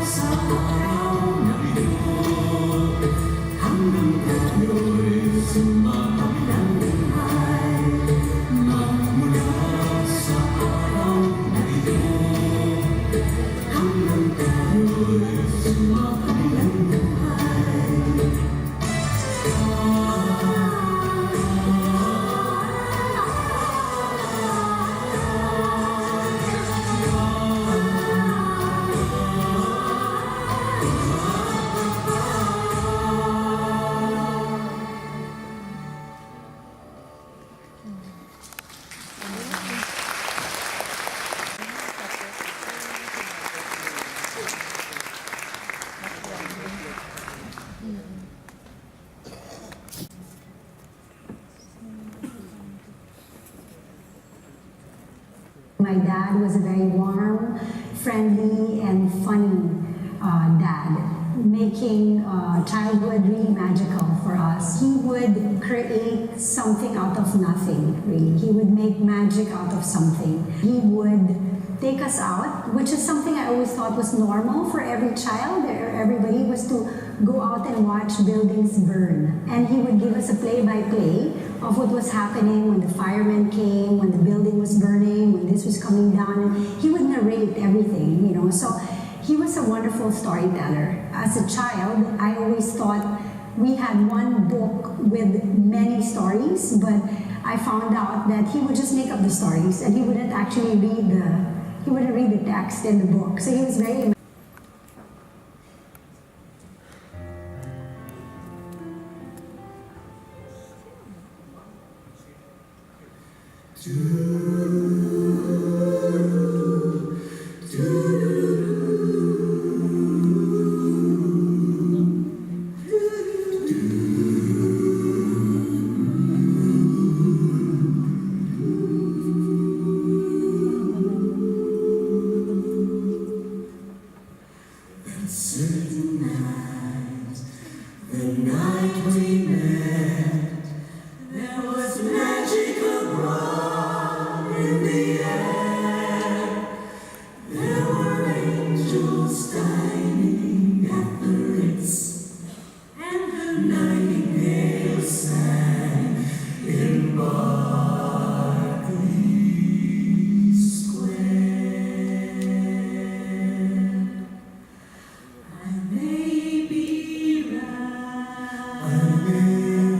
sa araw na ito, hanggang tayo'y sumakabilang buhay. Magmula sa araw na ito, hanggang tayo'y sumakabilang buhay. My dad was a very warm, friendly, and funny dad, making childhood really magical for us. He would create something out of nothing, really. He would make magic out of something. He would take us out, which is something I always thought was normal for every child. Everybody was to go out and watch buildings burn. And he would give us a play-by-play of what was happening when the firemen came, when the building was burning, when this was coming down. And he would narrate everything, you know. So he was a wonderful storyteller. As a child, I always thought we had one book with many stories, but I found out that he would just make up the stories and he wouldn't actually read the text in the book. So he was very Certain night, the night we met, there was magic abroad in the air. There were angels dining at the Ritz, and the nightingale sang in Berkeley Square. I may be right, I may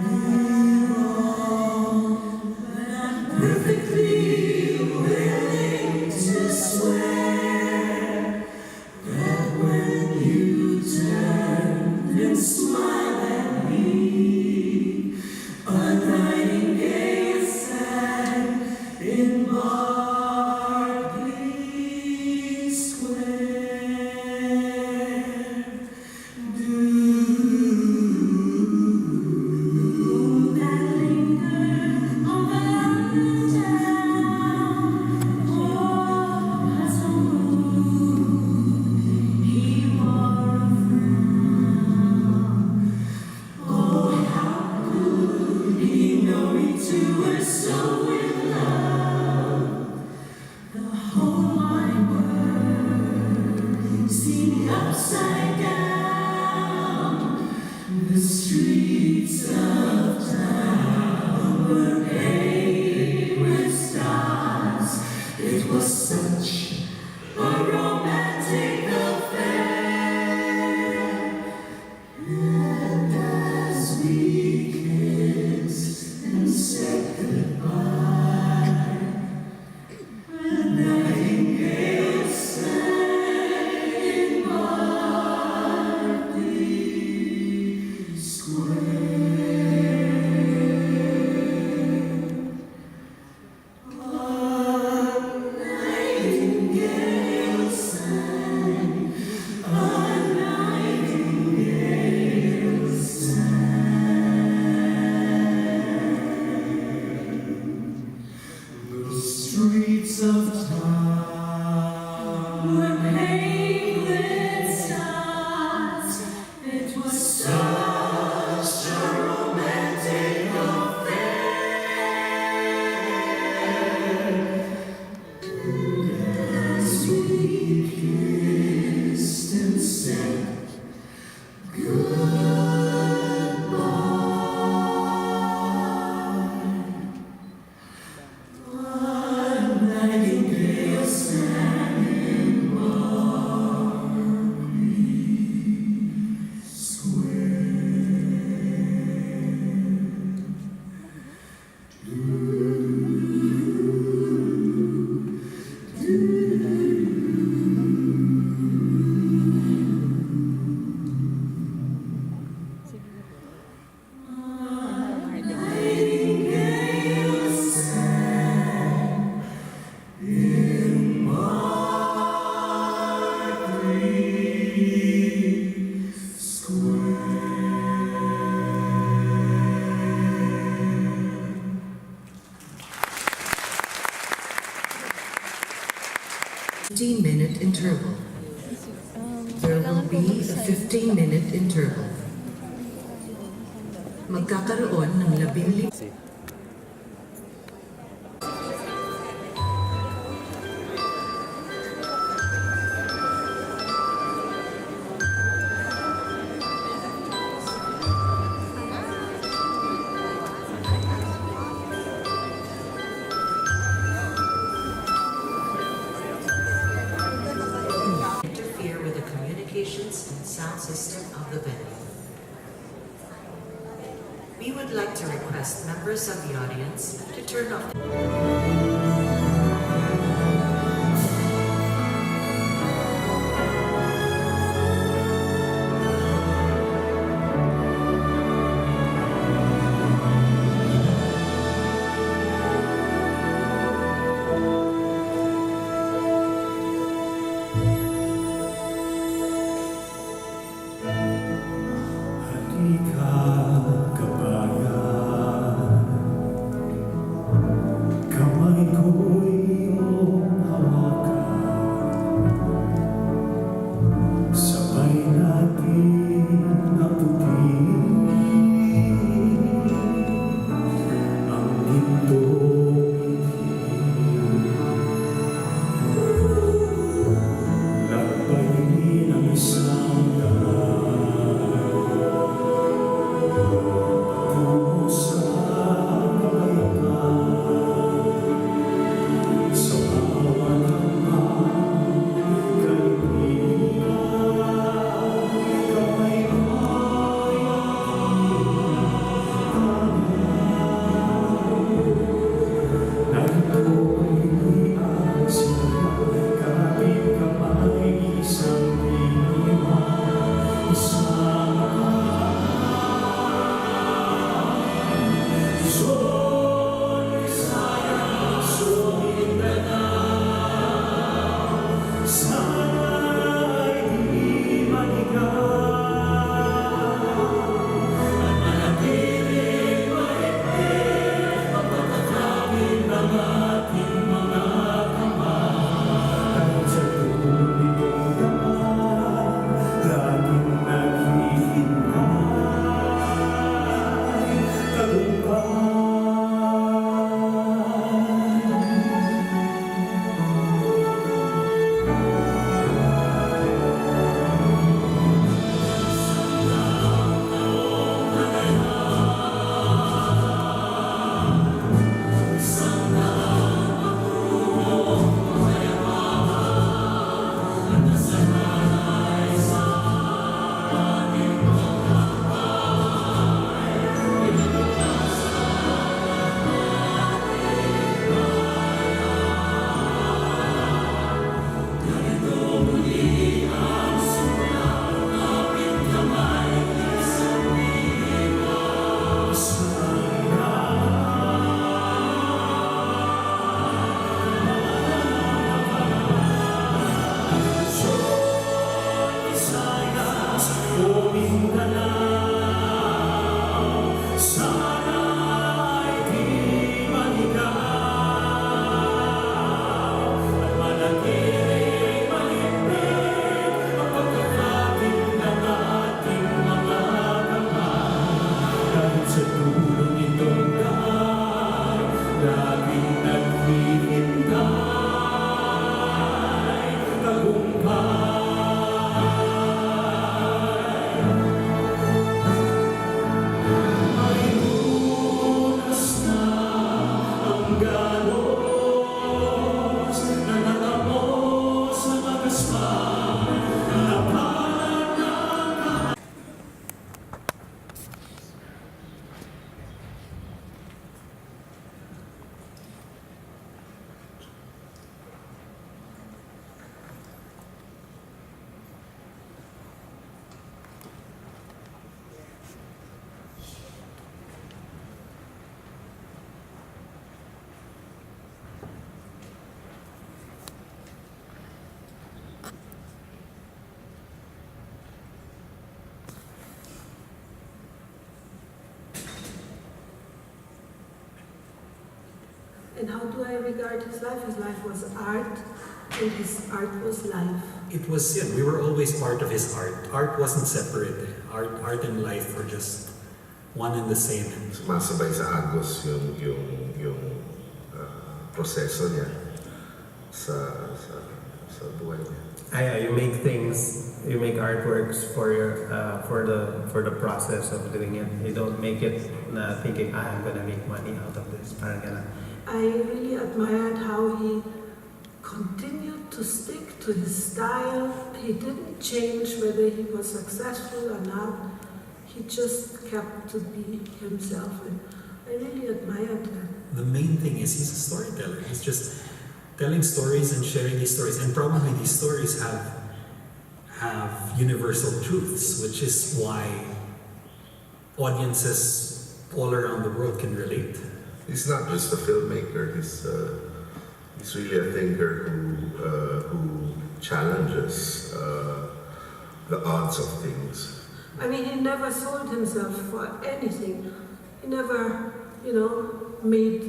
upside down. The streets of town were paved with stars. It was such a romantic affair. And as we kissed and said goodbye, a nightingale sang in Berkeley Square. A nightingale sang, a nightingale sang. The streets of town were paved with stars. It was such a romantic affair. As we kissed and said goodbye, a nightingale sang in Berkeley Nightingale sang in Berkeley Square. 15-minute interval. There will be a 15-minute interval. Magkakaroon ng 15 interfere with the communications and sound system of the venue. We would like to request members of the audience to turn off Halika, kabayan, kamay ko And how do I regard his life? His life was art, and his art was life. It was, yeah, we were always part of his art. Art wasn't separate. Art and life were just one and the same. Sumasabay sa Agos yung proseso niya sa buhay niya. You make things, you make artworks for your for the process of doing it. You don't make it thinking I'm gonna make money out of this. Parang ganun. I really admired how he continued to stick to his style. He didn't change whether he was successful or not. He just kept to be himself, and I really admired that. The main thing is he's a storyteller. He's just telling stories and sharing these stories, and probably these stories have universal truths, which is why audiences all around the world can relate. He's not just a filmmaker. He's really a thinker who challenges the odds of things. I mean, he never sold himself for anything. He never, made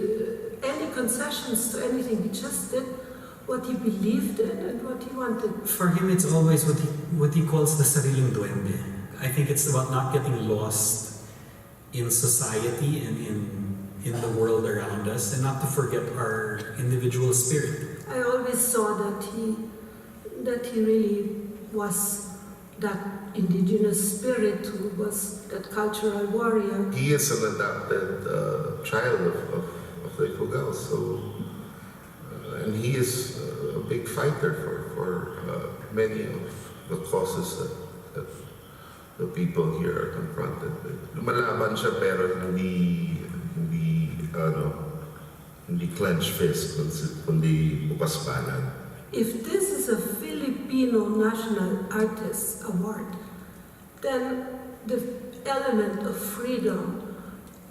any concessions to anything. He just did what he believed in and what he wanted. For him, it's always what he calls the sariling duende. I think it's about not getting lost in society and in the world around us, and not to forget our individual spirit. I always saw that he really was that indigenous spirit who was that cultural warrior. He is an adopted child of the Ifugao, so and he is a big fighter for many of the causes that the people here are confronted with. Lumalaban siya pero hindi clenched fist, kundi bukas palad. If this is a Filipino National Artist Award, then the element of freedom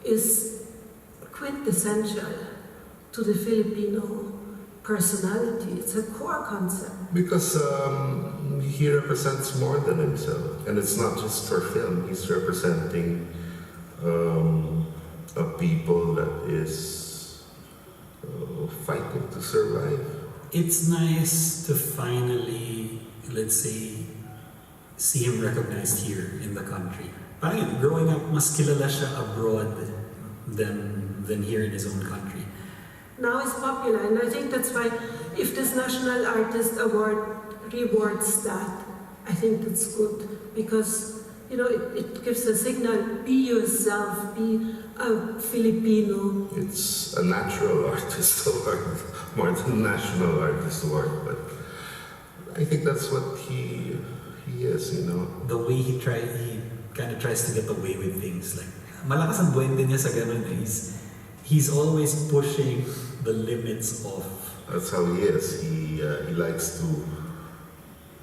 is quintessential to the Filipino personality. It's a core concept. Because he represents more than himself, and it's not just for film. He's representing a people that is fighting to survive. It's nice to finally, let's say, see him recognized here in the country. Parang yun, growing up, mas kilala siya abroad than here in his own country. Now it's popular, and I think that's why if this National Artist Award rewards that, I think that's good, because it gives a signal: be yourself, be a Filipino. It's a natural artist award, more than national artist award, but I think that's what he is, The way he kind of tries to get away with things, like malakas ang duwende niya sa ganun. He's always pushing the limits of. That's how he is. He likes to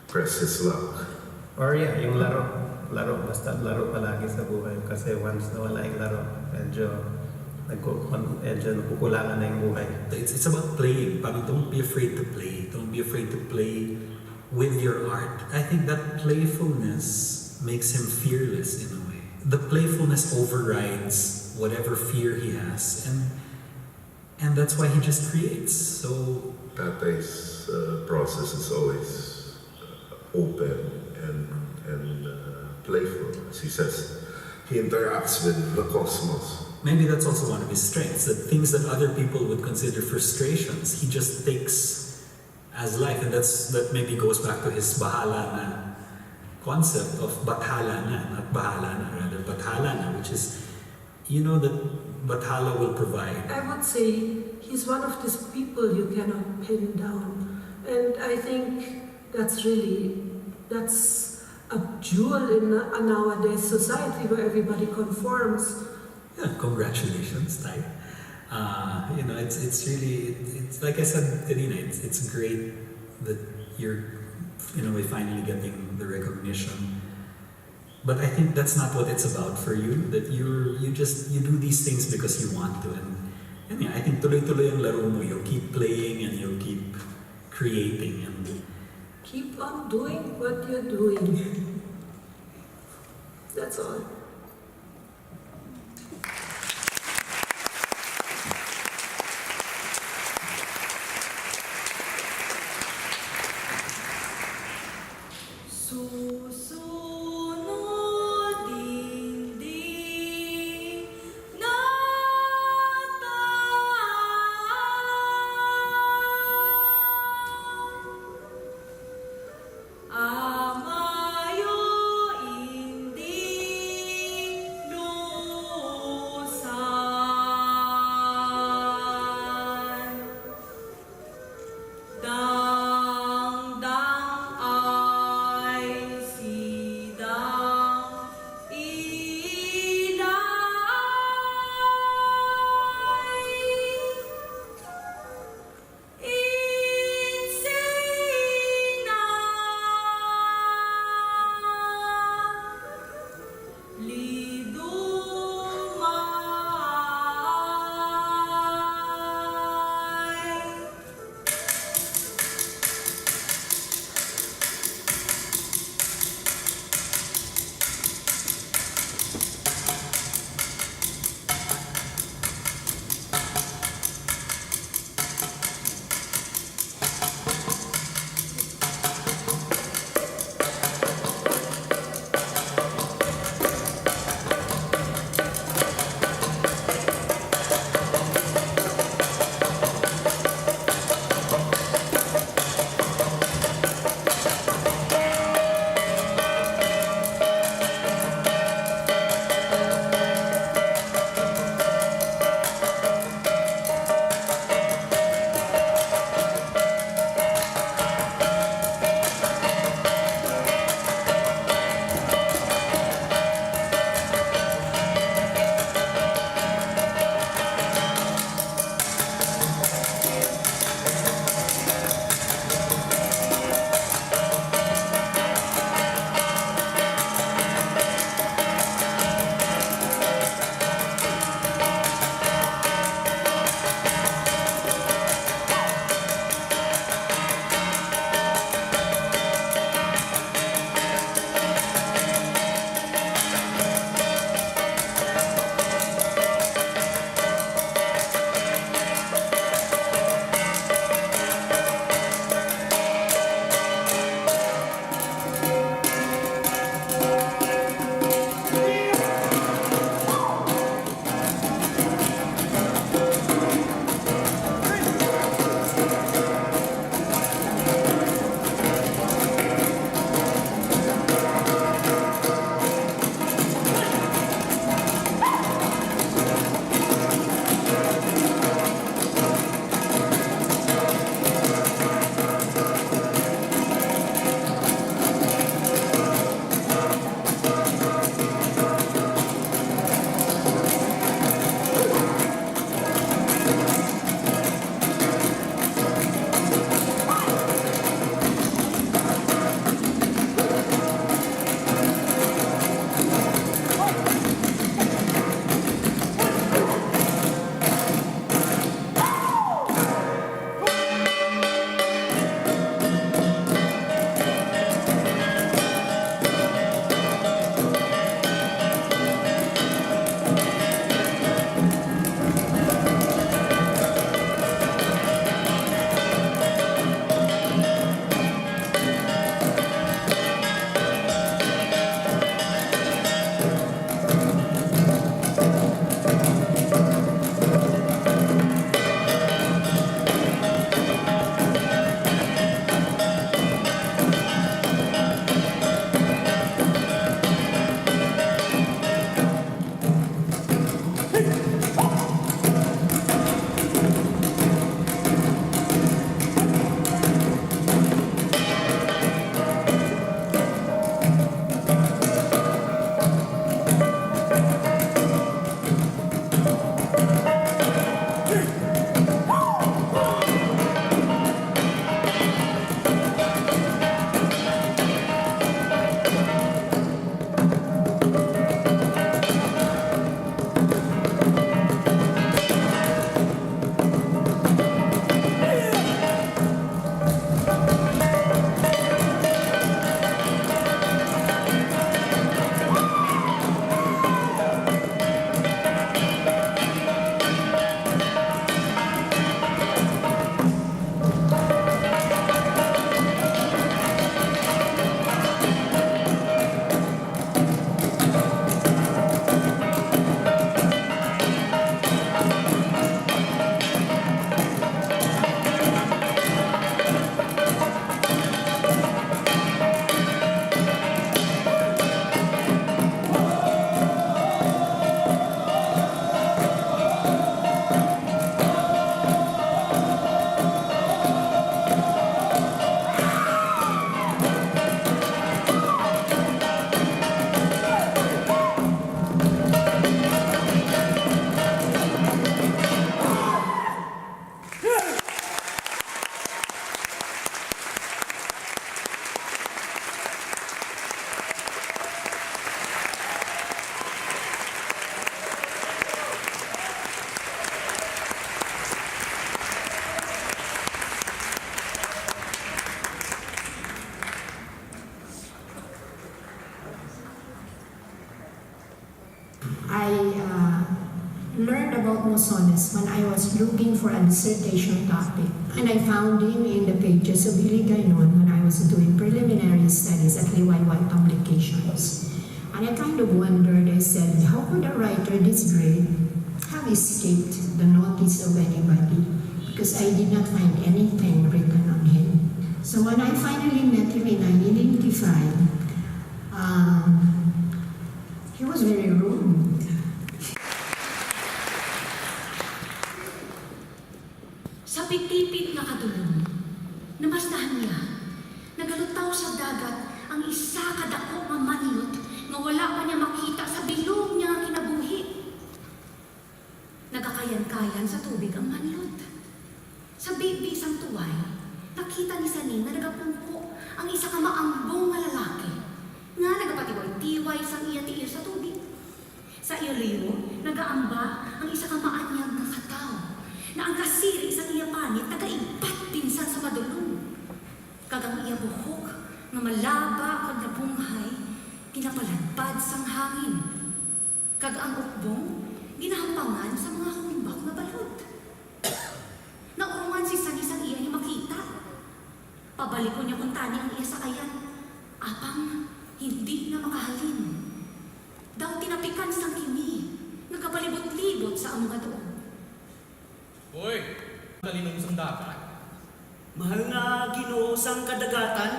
press his luck. Or yung laro, basta laro palagi sa buhay. Kasi once nawala yung laro, medyo nakukulangan na yung buhay. It's about playing. Parang don't be afraid to play. Don't be afraid to play with your art. I think that playfulness makes him fearless in a way. The playfulness overrides whatever fear he has, and that's why he just creates. So Tatay's process is always open and playful. As he says, he interacts with the cosmos. maybe that's also one of his strengths, that things that other people would consider frustrations, he just takes as life. And that maybe goes back to his bahala na concept of bathala na, not bahala na, rather bathala na, which is, you know, that bathala will provide. I would say he's one of these people you cannot pin down. And I think that's a jewel in a nowadays society where everybody conforms. Yeah, congratulations, Ty. You know, it's really, it's like I said, Karina, it's great that you're, in a way, finally getting the recognition. But I think that's not what it's about for you. That you do these things because you want to, and yeah, I think tuloy-tuloy ang laro mo. You'll keep playing and you'll keep creating and Keep on doing what you're doing. That's all. I learned about Mosones when I was looking for a dissertation topic. And I found him in the pages of Billy Gainon when I was doing preliminary studies at Liwayway Publications. And I kind of wondered, I said, how could a writer this great have escaped the notice of anybody? Because I did not find anything written on him. So when I finally met him in 1985, he was very rude. Sa pitipit na kadulong, namasdahan niya, nagalutaw sa dagat ang isa kadako nga manlot nga wala pa niya makita sa bilog niya nga kinabuhi. Nagakayan-kayan sa tubig ang manlot. Sa bibisang tuway, nakita ni Sani na nagapungko ang isa ka maambong nga lalaki nga nagapatiway-tiway sang iya tiil sa tubig. Sa iyo liyo, nagaamba ang isa ka maanyag nga kataw na ang kasiri sa iya panit nagaibat pinsan sa madulong. Kagang iya buhok nga malaba kag napunghay, ginapaladpad sang hangin. Kag ang ukbong, ginahampangan sa mga humbak na balod. Naurungan si Sani sang iya niya makita. Pabalik ko niya kung tani ang iya sakayan. Apang hindi na makahalin. Daw tinapikan sang kimi, nagkapalibot-libot sa among doon. Hoy, talinong sang dagat. Mahal nga Ginoo sang kadagatan,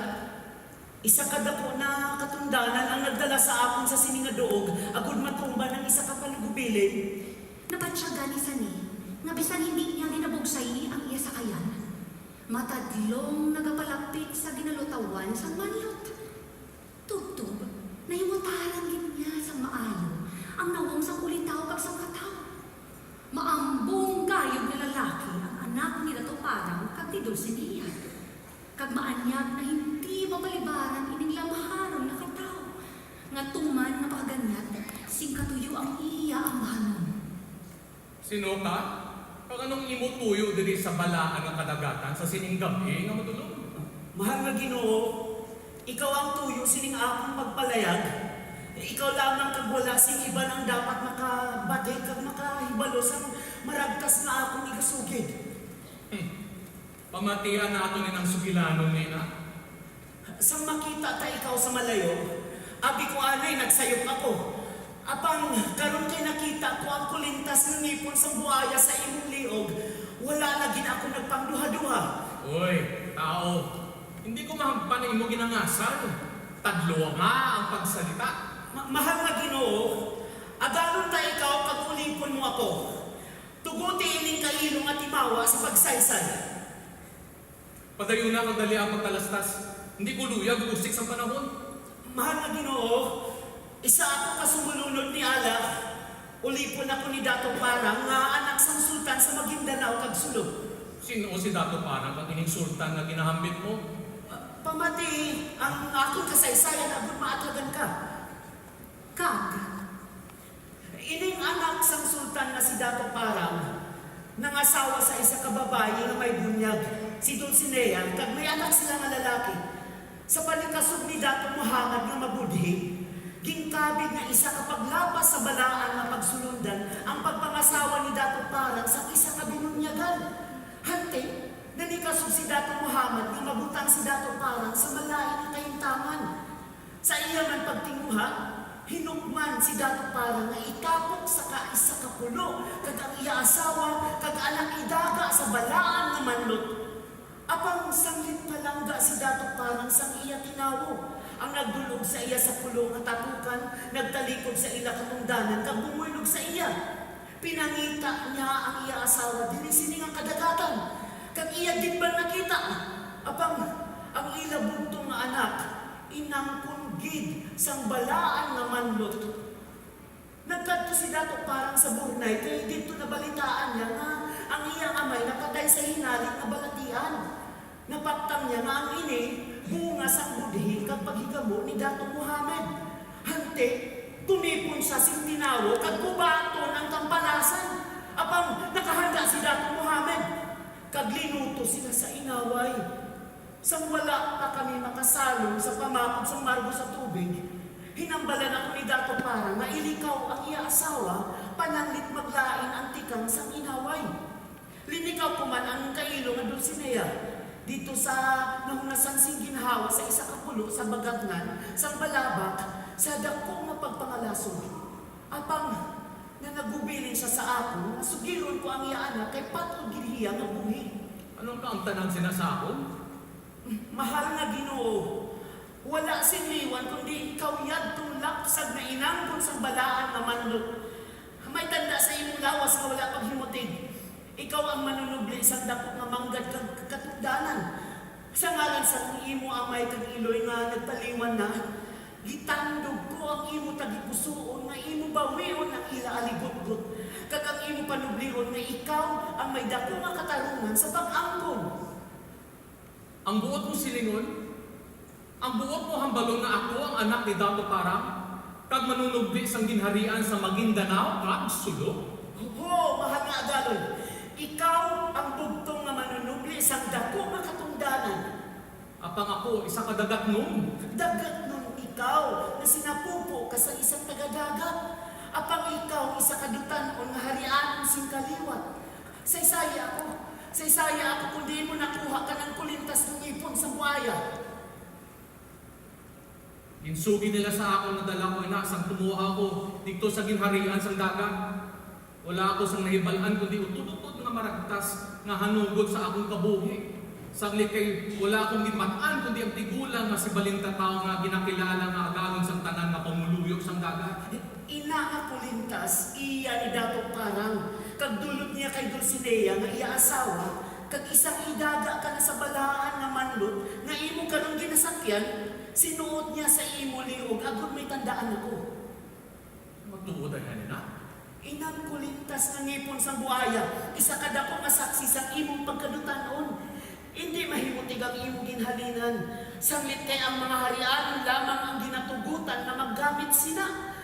isa kadako na katundanan ang nagdala sa akon sa siningadoog, agud matumba ng isa ka palugubilin. Napatsyaga ni Sani, nga bisan hindi niya ginabugsay ang iya sakayan. Matadlong nagapalapit sa ginalutawan sa manlot. Tugtog, nahimutaran gid niya sa maayo ang nawong sa ulitaw kag sa kataw. Maambong kayod nga lalaki ang anak ni Dato Parang kag ni Dulcinea. Kag maanyag na hindi mapalibaran ining lamharon na kataw. Nga tuman na paganyat, sing katuyo ang iya ang bahanon. Sino ka? Kag anong imutuyo diri sa balaan ng kadagatan sa sining gabi nga madulong? Mahal nga Ginoo, ikaw ang tuyo sining akong pagpalayag. Ikaw lang ang kagwala sing iba nang dapat makabati kag makahibalo sa maragtas na akong igasugid. Pamatian nato ni ng sugilanon nina. Sang makita ta ikaw sa malayo, abi ko anay nagsayop ako. Apang karon kay nakita ko ang kulintas ng ngipon sang buhaya sa imong liog, wala na gid ako nagpangduha-duha. Uy, tao, hindi ko mahampan na imo ginangasal. Tadlo nga ang pagsalita. Mahal nga Ginoo, aganon ta ikaw pag ulipon mo ako. Tuguti ining kailong at imawa sa pagsaysay. Padayon na kag dali ang pagkalastas. Hindi ko luya gusik sa panahon. Mahal nga Ginoo, isa ako kasumulunod ni Allah. Ulipon ako ni Dato Parang nga anak sang sultan sa Maguindanao kag sulod. Sino si Dato Parang kag ining sultan nga ginahambit mo? Pamati ang akong kasaysayan abot maatlagan ka. Kag, ining anak sang sultan na si Dato Parang nangasawa sa isa ka babae nga may bunyag, si Dulcinea, kag may anak sila nga lalaki. Sa palikasog ni Dato Muhammad nga mabudhi, gingkabig nga isa ka paglapas sa balaan nga pagsulundan ang pagpangasawa ni Dato Parang sa isa ka binunyagan. Hante, nanikasog si Dato Muhammad nga mabutang si Dato Parang sa malain nga kayuntangan. Sa iya man pagtinguha, hinukman si Dato Parang nga itapok sa kaisa ka pulo kag ang iya asawa kag anak idaga sa balaan nga manlot. Apang sanglit palangga si Dato Parang sang iya tinawo. Ang nagdulog sa iya sa pulo nga tapukan, nagtalikod sa ila katungdanan kag bumulog sa iya. Pinangita niya ang iya asawa dili sining ang kadagatan. Kag iya gid ba nakita? Apang ang ila buntong nga anak inangkon gid sang balaan nga manlot. Nagkadto si Dato Parang sa Burnay kay dito nabalitaan niya nga ang iyang amay napatay sa hinaling nga balatian. Napaktam niya nga ang ini bunga sang budhi kag paghigamo ni Dato Muhammad. Hante, tumipon sa sing tinawo kag bubaton ang kampalasan. Apang nakahanda si Dato Muhammad. Kag linuto sila sa inaway. Sang wala pa kami makasalong sa pamakot sang margo sa tubig, hinambalan ako ni Dato Parang Parang na ilikaw ang iya asawa, pananglit maglain ang tikang sang inaway. Linikaw ko man ang kailo nga Dulcinea, dito sa nahunasan sing ginhawa sa isa ka pulo sa bagatnan, sa balabak, sa dako nga pagpangalason. Apang na nagubilin siya sa ako, nasugiron ko ang iya anak kay patod giliya nga buhi. Anong ka ang tanang sinasakon? Mahal nga Ginoo, wala siniwan kundi ikaw yad tulak sa nainangkon sa balaan na manlot. May tanda sa imong lawas nga wala paghimutig. Ikaw ang manunubli sa dako nga manggad kag katugdanan. Sa ngalan sa imo ang may kag-iloy nga nagpaliwan na, gitandog ko ang imo tagipusoon nga imo bawion ang ila aligot-got. Kag ang imo panublion nga ikaw ang may dako nga katarungan sa pag-angkon. Ang buot mo silingon? Ang buot mo hambalon nga ako ang anak ni Dato Parang? Kag manunubli sang ginharian sa Maguindanao, kag sulok? Oo, mahal nga agalon. Ikaw ang bugtong nga manunubli sang dako nga katungdanan. Apang ako, isa ka dagat nun. Dagat nun ikaw na sinapupo ka sa isang tagadagat. Apang ikaw isa ka dutanon nga harian sing kaliwat. Saysaya ako kung di mo nakuha ka ng kulintas ng ipon sa buhaya. Insugi nila sa ako na dala ko ina, sang tumuha ako dito sa ginharian sang dagat. Wala ako sang nahibalan kundi utod-utod nga maragtas nga hanugod sa akong kabuhi. Saglit kay wala akong gimataan kundi ang tigulang nga si Balinta tao nga ginakilala nga agalon sang tanan nga pamuluyok sang dagat. Ina nga kulintas, iya ni Dato Parang. Kag dulot niya kay Dulcinea nga iya asawa, kag isang idaga ka na sa balaan nga manlot, nga imo kanong ginasakyan, sinuot niya sa imo liog, agud may tandaan ako. Magtuod ay na. Inang kulintas nga ngipon sa buhaya, isa ka dako nga saksi sa imong pagkadutanon. Hindi mahimutig ang imong ginhalinan. Sanglit kay ang mga harian lamang ang ginatugutan na maggamit sina.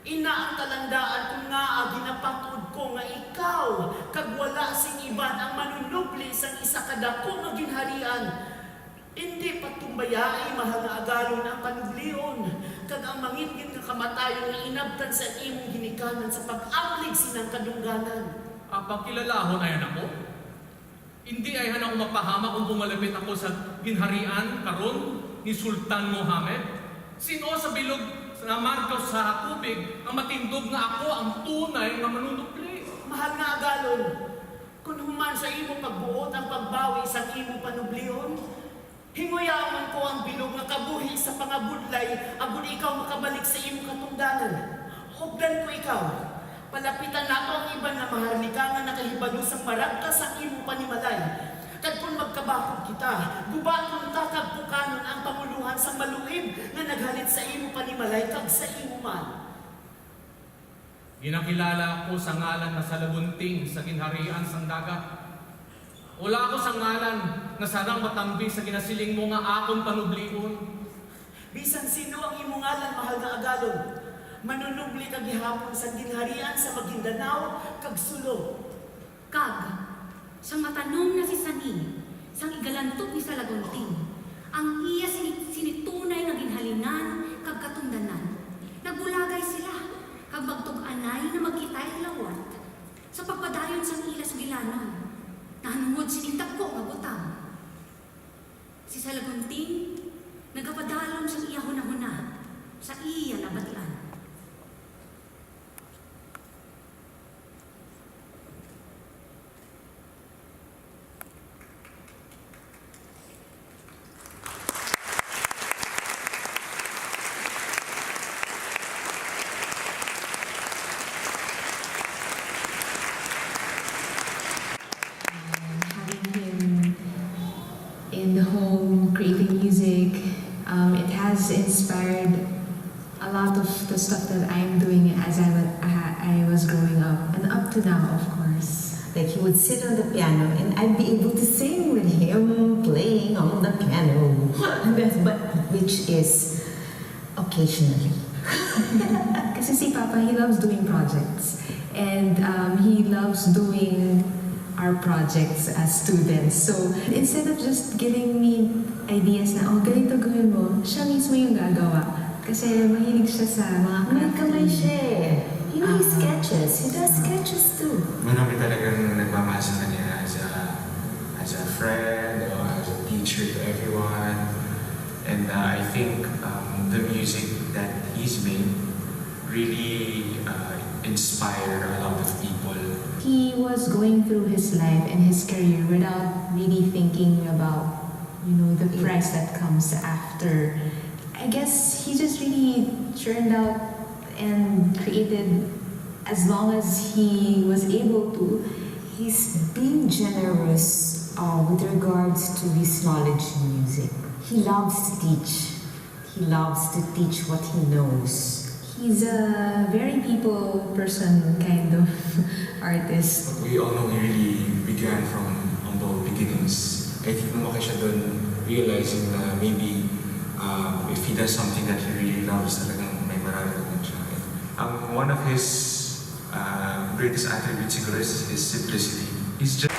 Ina ang talandaan kung nga ginapatod ko nga ikaw, kag wala sing iban ang manunubli sang isa ka dako nga ginharian. Hindi patumbayai mahal nga agalon ang panublion, kag ang mangitgit nga kamatayon nga inabtan sa imong ginikanan sa pag-amlig sinang kadungganan. Apang kilalahon ayan ako? Hindi ay ako mapahama kung pumalapit ako sa ginharian karon ni Sultan Mohammed. Sino sa bilog na markaw sa tubig ang matindog nga ako ang tunay nga manunubli? Mahal nga agalon, kung human sa imo pagbuot ang pagbawi sa imo panublion, hinguyaman ko ang bilog nga kabuhi sa pangabudlay agud ikaw makabalik sa imo katungdanan. Hugdan ko ikaw. Palapitan nato ang iban na maharlika nga nakahibalo sa maragtas ang imo panimalay. Kag kung magkabakod kita, gubaton ta kag pukanon ang pamuluhan sa maluib nga naghalit sa imo panimalay kag sa imo man. Ginakilala ko sa ngalan na sa labunting sa ginharian sang dagat. Wala ako sa ngalan na sarang matambi sa ginasiling mo nga akong panublion. Bisan sino ang imo ngalan mahal nga agalon, manunubli kag gihapon sa ginharian sa Maguindanao kag sulo. Kag, sang matanong na si Sani, sang igalantok ni sa Lagunting, ang iya sinitunay nga ginhalinan kag katungdanan. Nagbulagay sila, kag magtug-anay na magkitay lawat. Sa pagpadayon sang ila sa gilanon, nahanungod sinintak ko nga butang. Si Salagunting, nagapadalom sang iya hunahuna, sa iya nabatlan. In the home, creating music, it has inspired a lot of the stuff that I'm doing as I was growing up, and up to now, of course. Like he would sit on the piano and I'd be able to sing with him playing on the piano. But which is occasionally. Kasi si Papa, he loves doing projects. And he loves doing our projects as students. So instead of just giving me ideas na, oh, ganito gawin mo, siya mismo yung gagawa. Kasi mahilig siya sa mga May kamay siya eh. He makes sketches. He does sketches too. Marami talagang nagmamahal sa kanya as a friend or as a teacher to everyone. And I think the music that he's made really inspire a lot of people. He was going through his life and his career without really thinking about, the price that comes after. I guess he just really turned out and created as long as he was able to. He's being generous with regards to his knowledge in music. He loves to teach. He loves to teach what he knows. He's a very people person kind of artist. We all know he really began from humble beginnings. I think lumaki siya doon realizing na maybe if he does something that he really loves, talagang may mararanasan siya. One of his greatest attributes siguro is his simplicity. He's just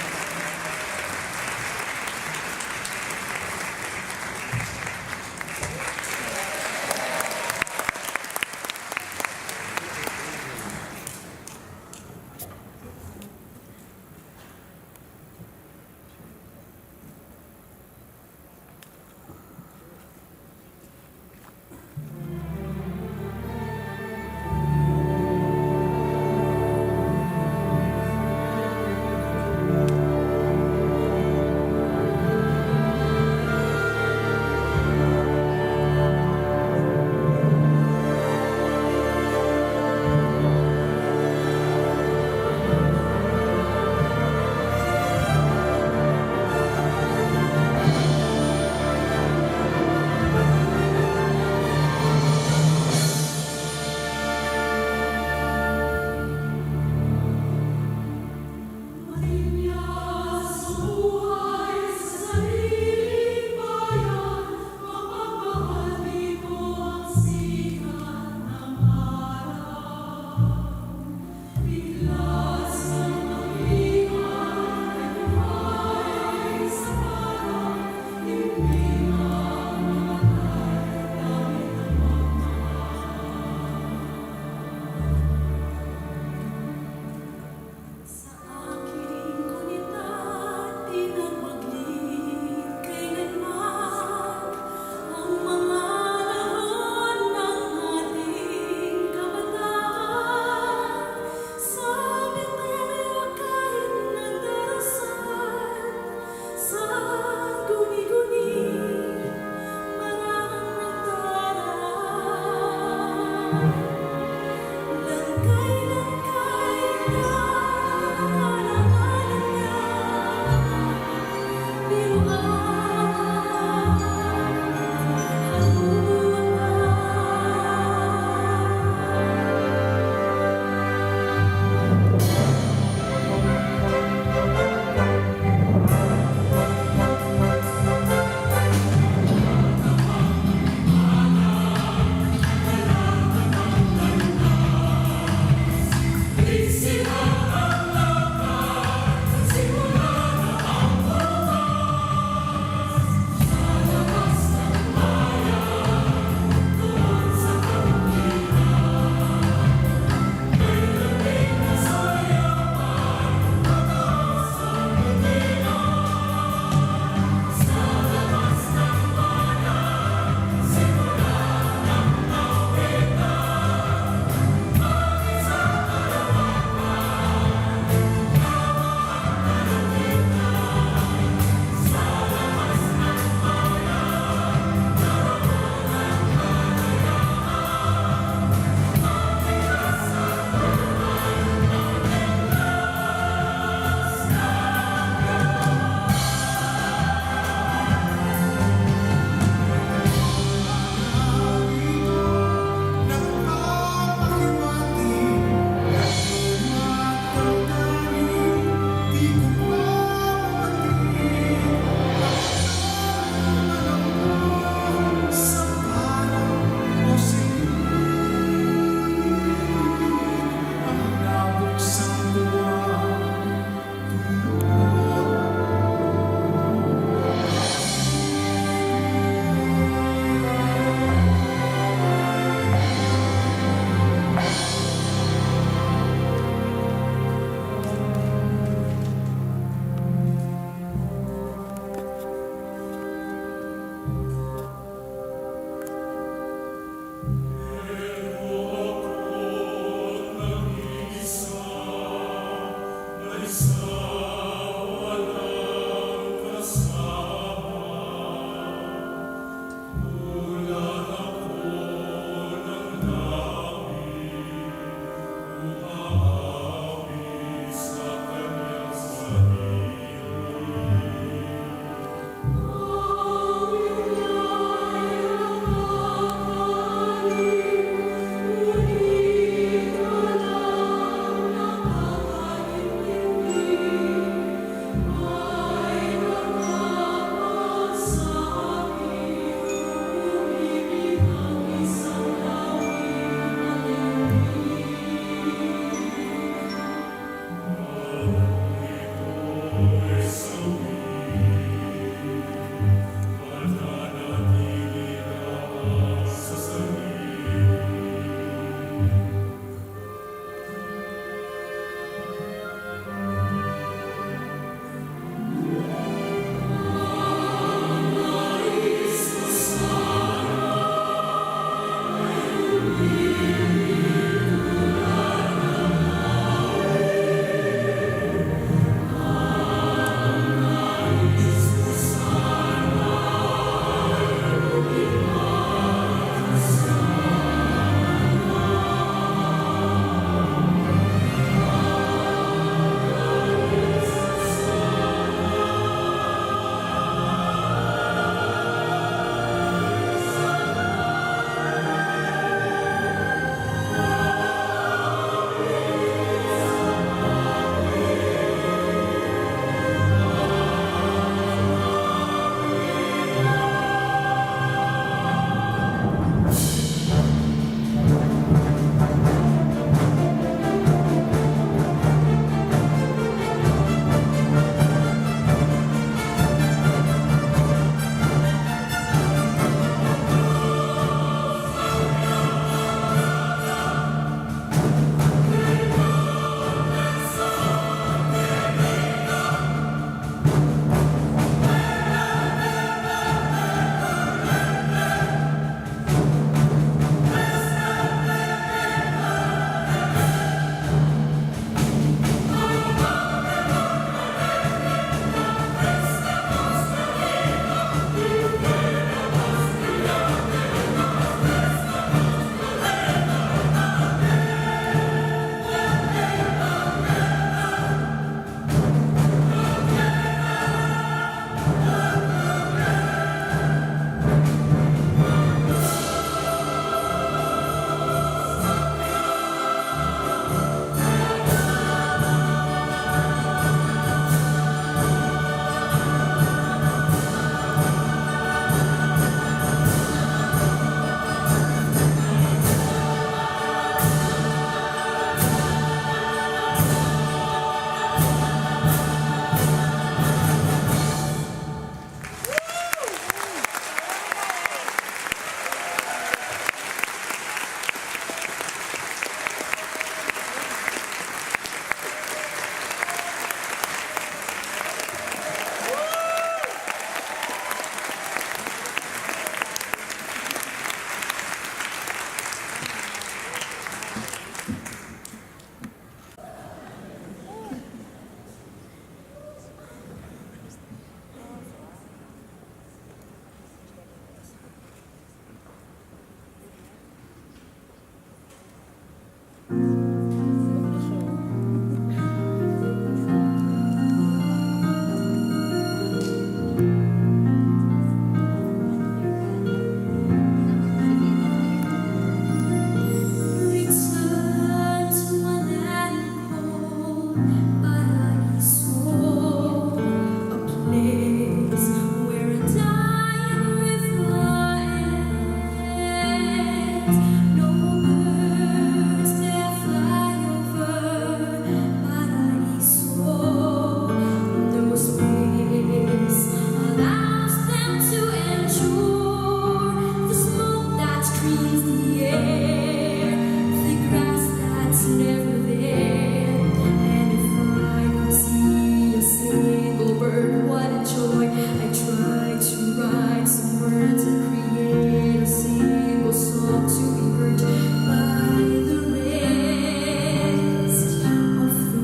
never there. And if I could see a single bird, what a joy. I tried to write some words and create a single song to be heard by the rest of the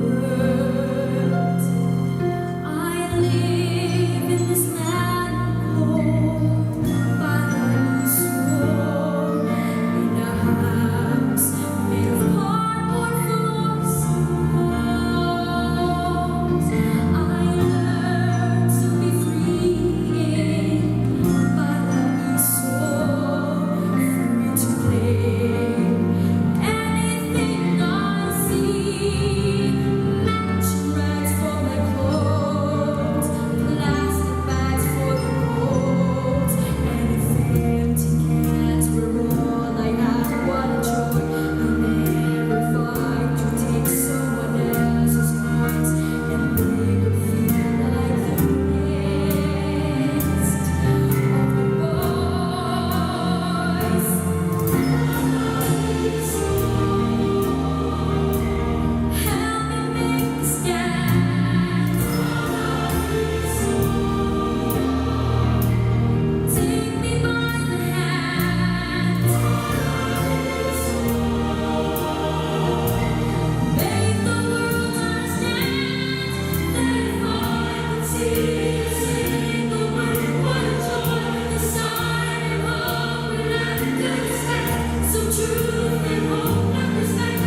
world. I live in this land cold by the shore, in a house made of cardboard floors and walls. I learned to be free by the shore, free to play anything I see. Matching rags for my clothes, plastic bags for the coat, and if empty cans were all I had, what a joy. I never fight to take someone else's coins and make it feel like the rest of the boys. Help me make the stand. Take me by the hand. Make the world understand that if I could see a single word, what a joy. The sign and hope and understand. Some truth and hope and respect.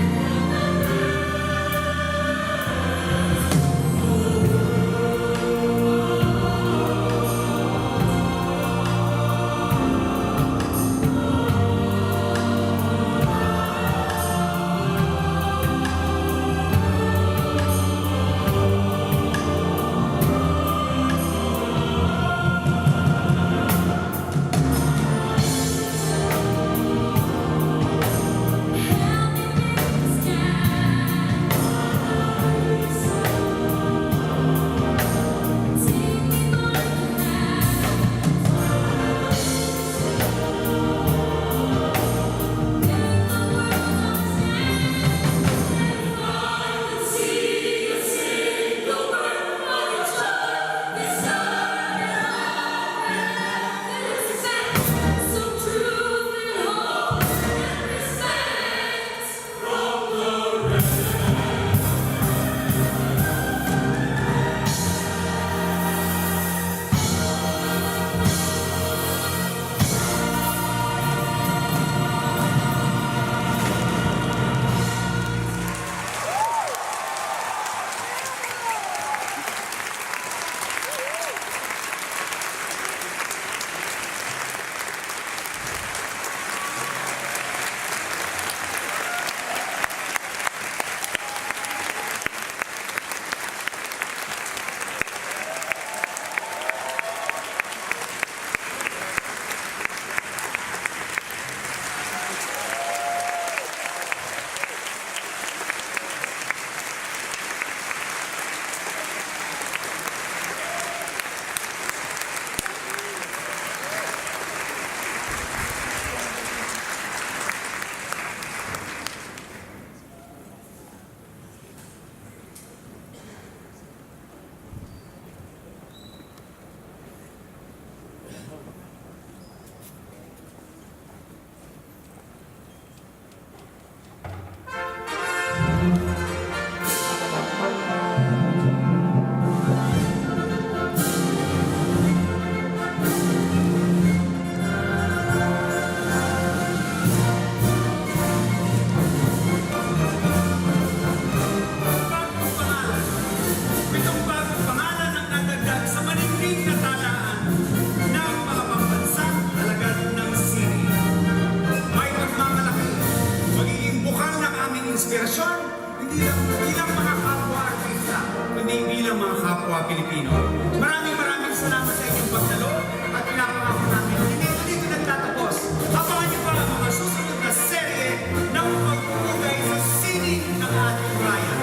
Pilipino. Maraming salamat sa inyong pagdalo at pinapangako namin hindi ito dito nagtatapos. Abangan niyo pa ang mga susunod na serye ng pagpupugay sa sining ng ating bayan.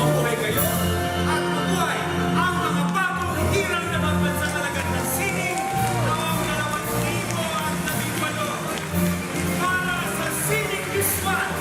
Mabuhay kayo at mabuhay ang mga bagong hirang na pagbansang alagad ng sining taong 2018 para sa Sining Bisman.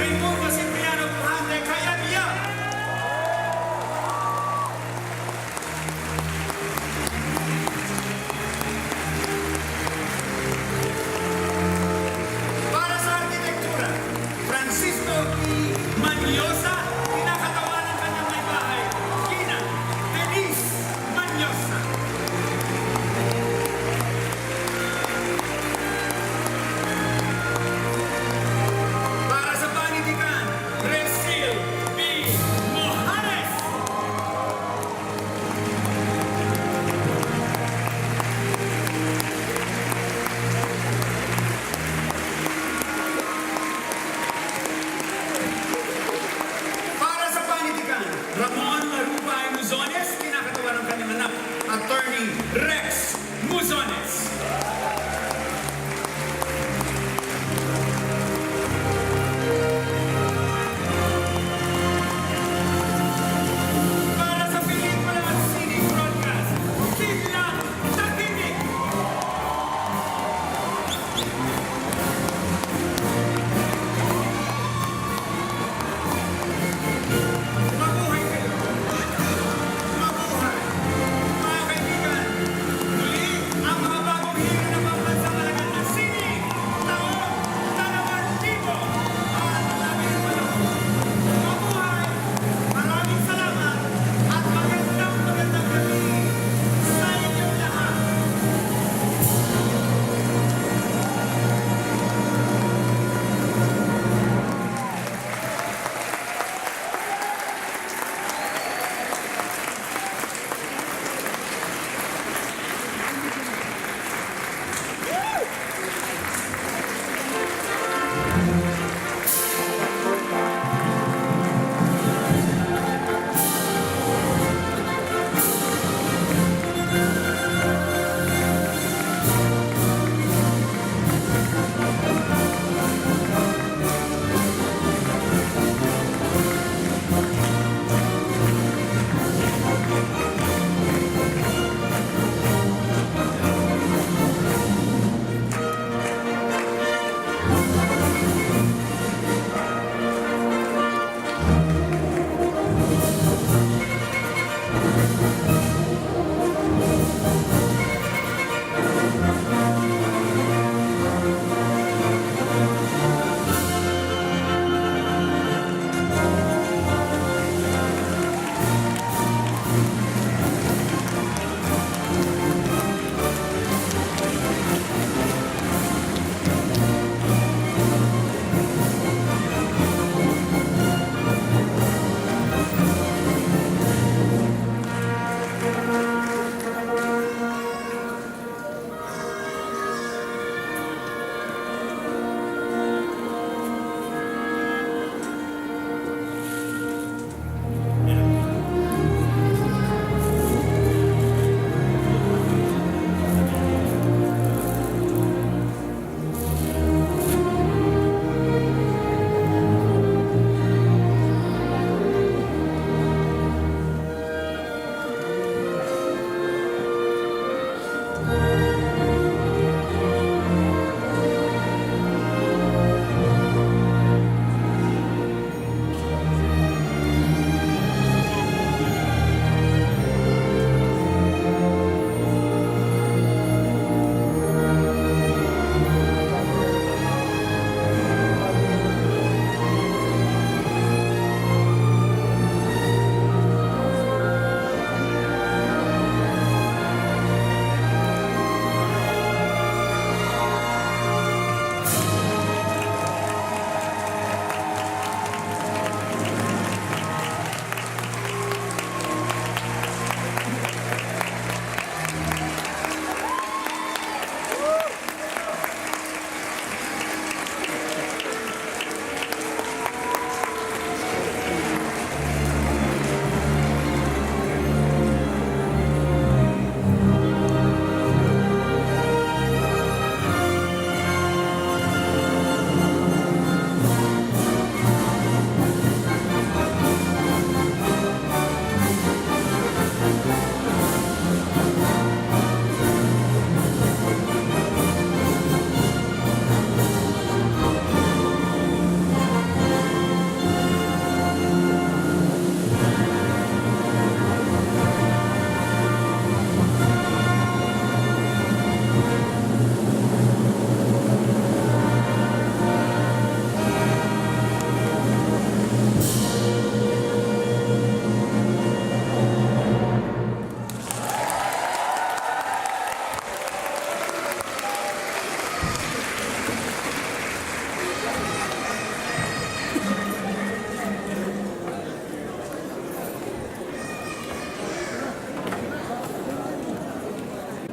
Raimundo Cipriano Pujante, kaya niya! Para sa arkitektura, Francisco P. Manyosa, kinakatawan ng kanyang may bahay. Gina Denise Manyosa. Para sa panitikan,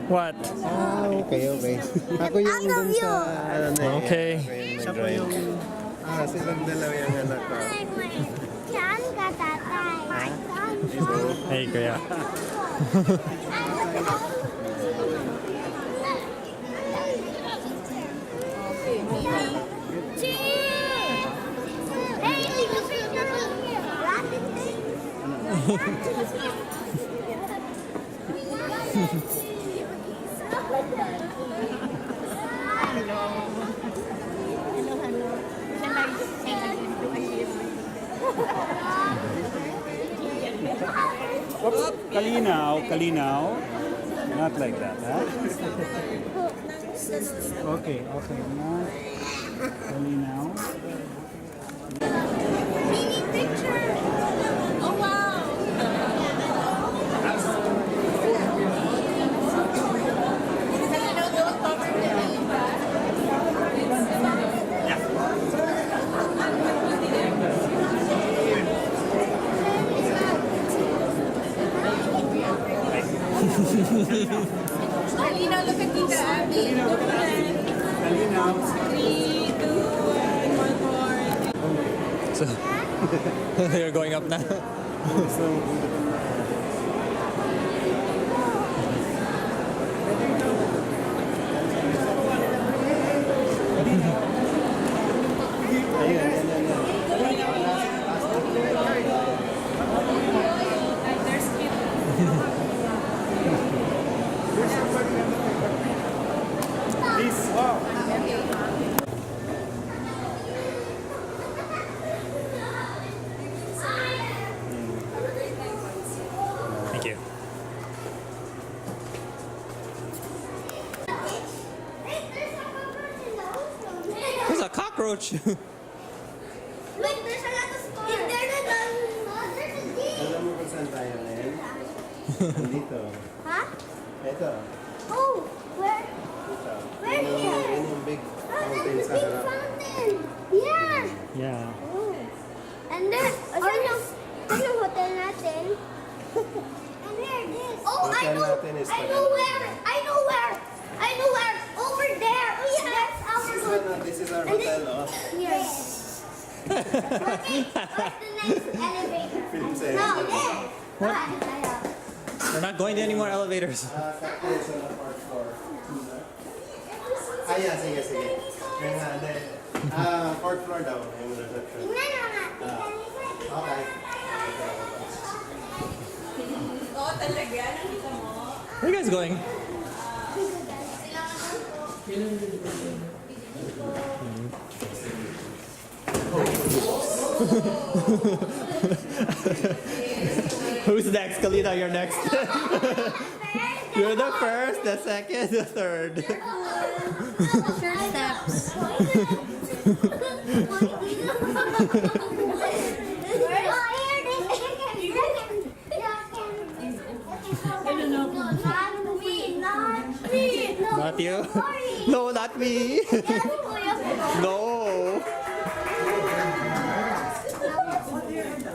What? Okay. Ako yung dun sa, Okay. Siya po yung, silang dalawa yung anak ko. Saan ka, tatay? Hey, kuya. Kalinaw. Not like that, huh? Okay. Kalinaw. Oh, wow. Kalinaw, look at Tita Abby. Kalinaw. 3, 2, 1 more. So, you're going up now? Thank you. There's a cockroach. Wait, there's a lot of stars. Is there a there's a deer? Alam mo kung saan tayo ngayon? Dito. Huh? Ito. Oh, where? Dito. Where here? Yun yung big Oh, fountain there's sa a big harap. fountain. Yeah. Yeah. And there's yung hotel natin. And there it is. Oh, I Hotel know. natin is I know where. Over there. Oh, yeah. That's our This is our And hotel, oh. Yes. What's the next elevator? Film set. No, there. What? We're not going to any more elevators. Cocktails on the fourth floor. Yeah, sige. Yung hindi. Fourth floor daw, yung reception. Okay. Oo, talaga. Nakita mo? Where are you guys going? Who's next? Kalina, you're next. You're the first, the second, the third. Sure steps. Not you? No, not me. No.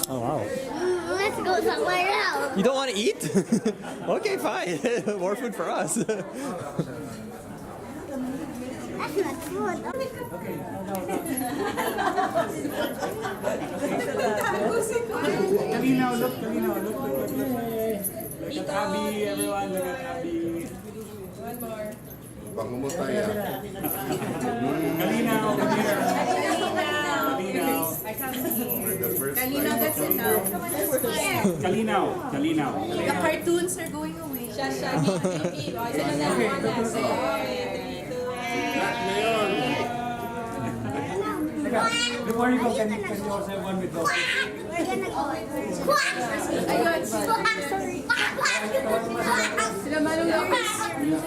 Oh, wow. Let's go somewhere else. You don't want to eat? Okay, fine. More food for us. That's not food. Kalinaw, look. Look at Abby, everyone. Look at Abby. One more. Bango mo tayo. Kalinaw, come here. I can't see. Kalinaw, that's it now. Kalinaw. The cartoons are going away. Shasha, Before you go, can you also have one with those? Ayun. Sila Manong Lopez.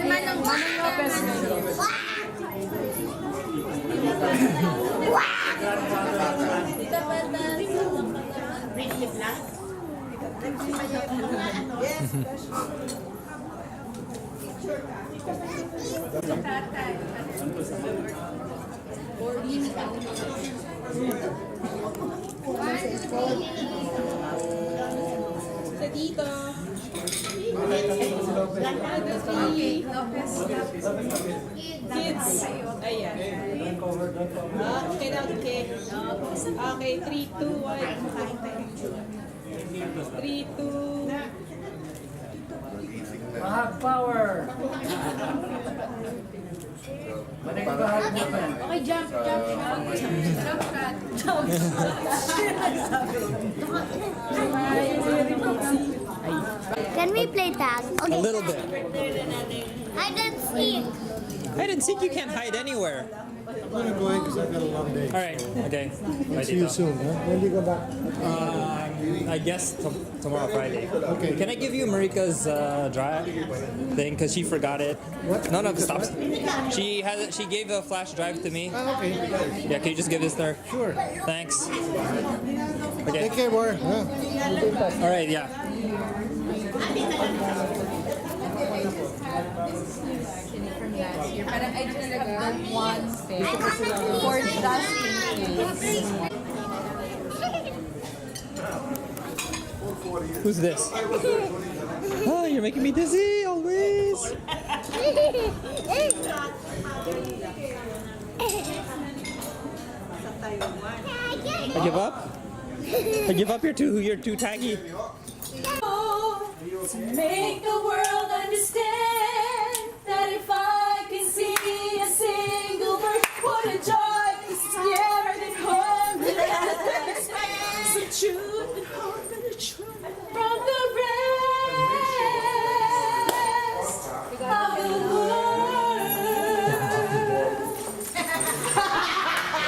Manong Lopez. Tita Peta. Sa dito. Kids. Ayan. Okay na, okay. Okay, 3, 2, 1. 3, 2. Mahag power. Okay, jump. Can we play tag? Okay. A little bit. Hide and seek. Hide and seek, you can't hide anywhere. I'm gonna go ahead because I've got a long day. All right, okay. Bye, See you Tito. soon. Huh? When do you go back? I guess tomorrow Friday. Okay. Can I give you Marika's drive thing because she forgot it? What? No, stop. She gave a flash drive to me. Oh, okay. Yeah, can you just give this to her? Sure. Thanks. Okay. Take care, boy. Yeah. All right, yeah. From last year. Parang I just have one thing for just in case. Who's this? Oh, you're making me dizzy always. I give up. I give up. You're too taggy. To make the world understand that if I can see a single bird, what a joy! It's nearer than home, so true than home, but a true from the rest of the world.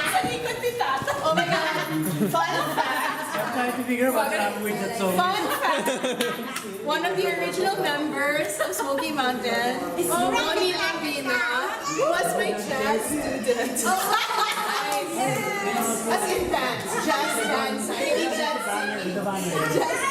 Sa likod ni Tata. Oh my God! Fun fact! I'm trying to figure out what language that's so. Fun fact. One of the original members of Smoky Mountain, Ronnie Lavina, was my jazz student. As in dance, jazz dance. I mean, jazz singing.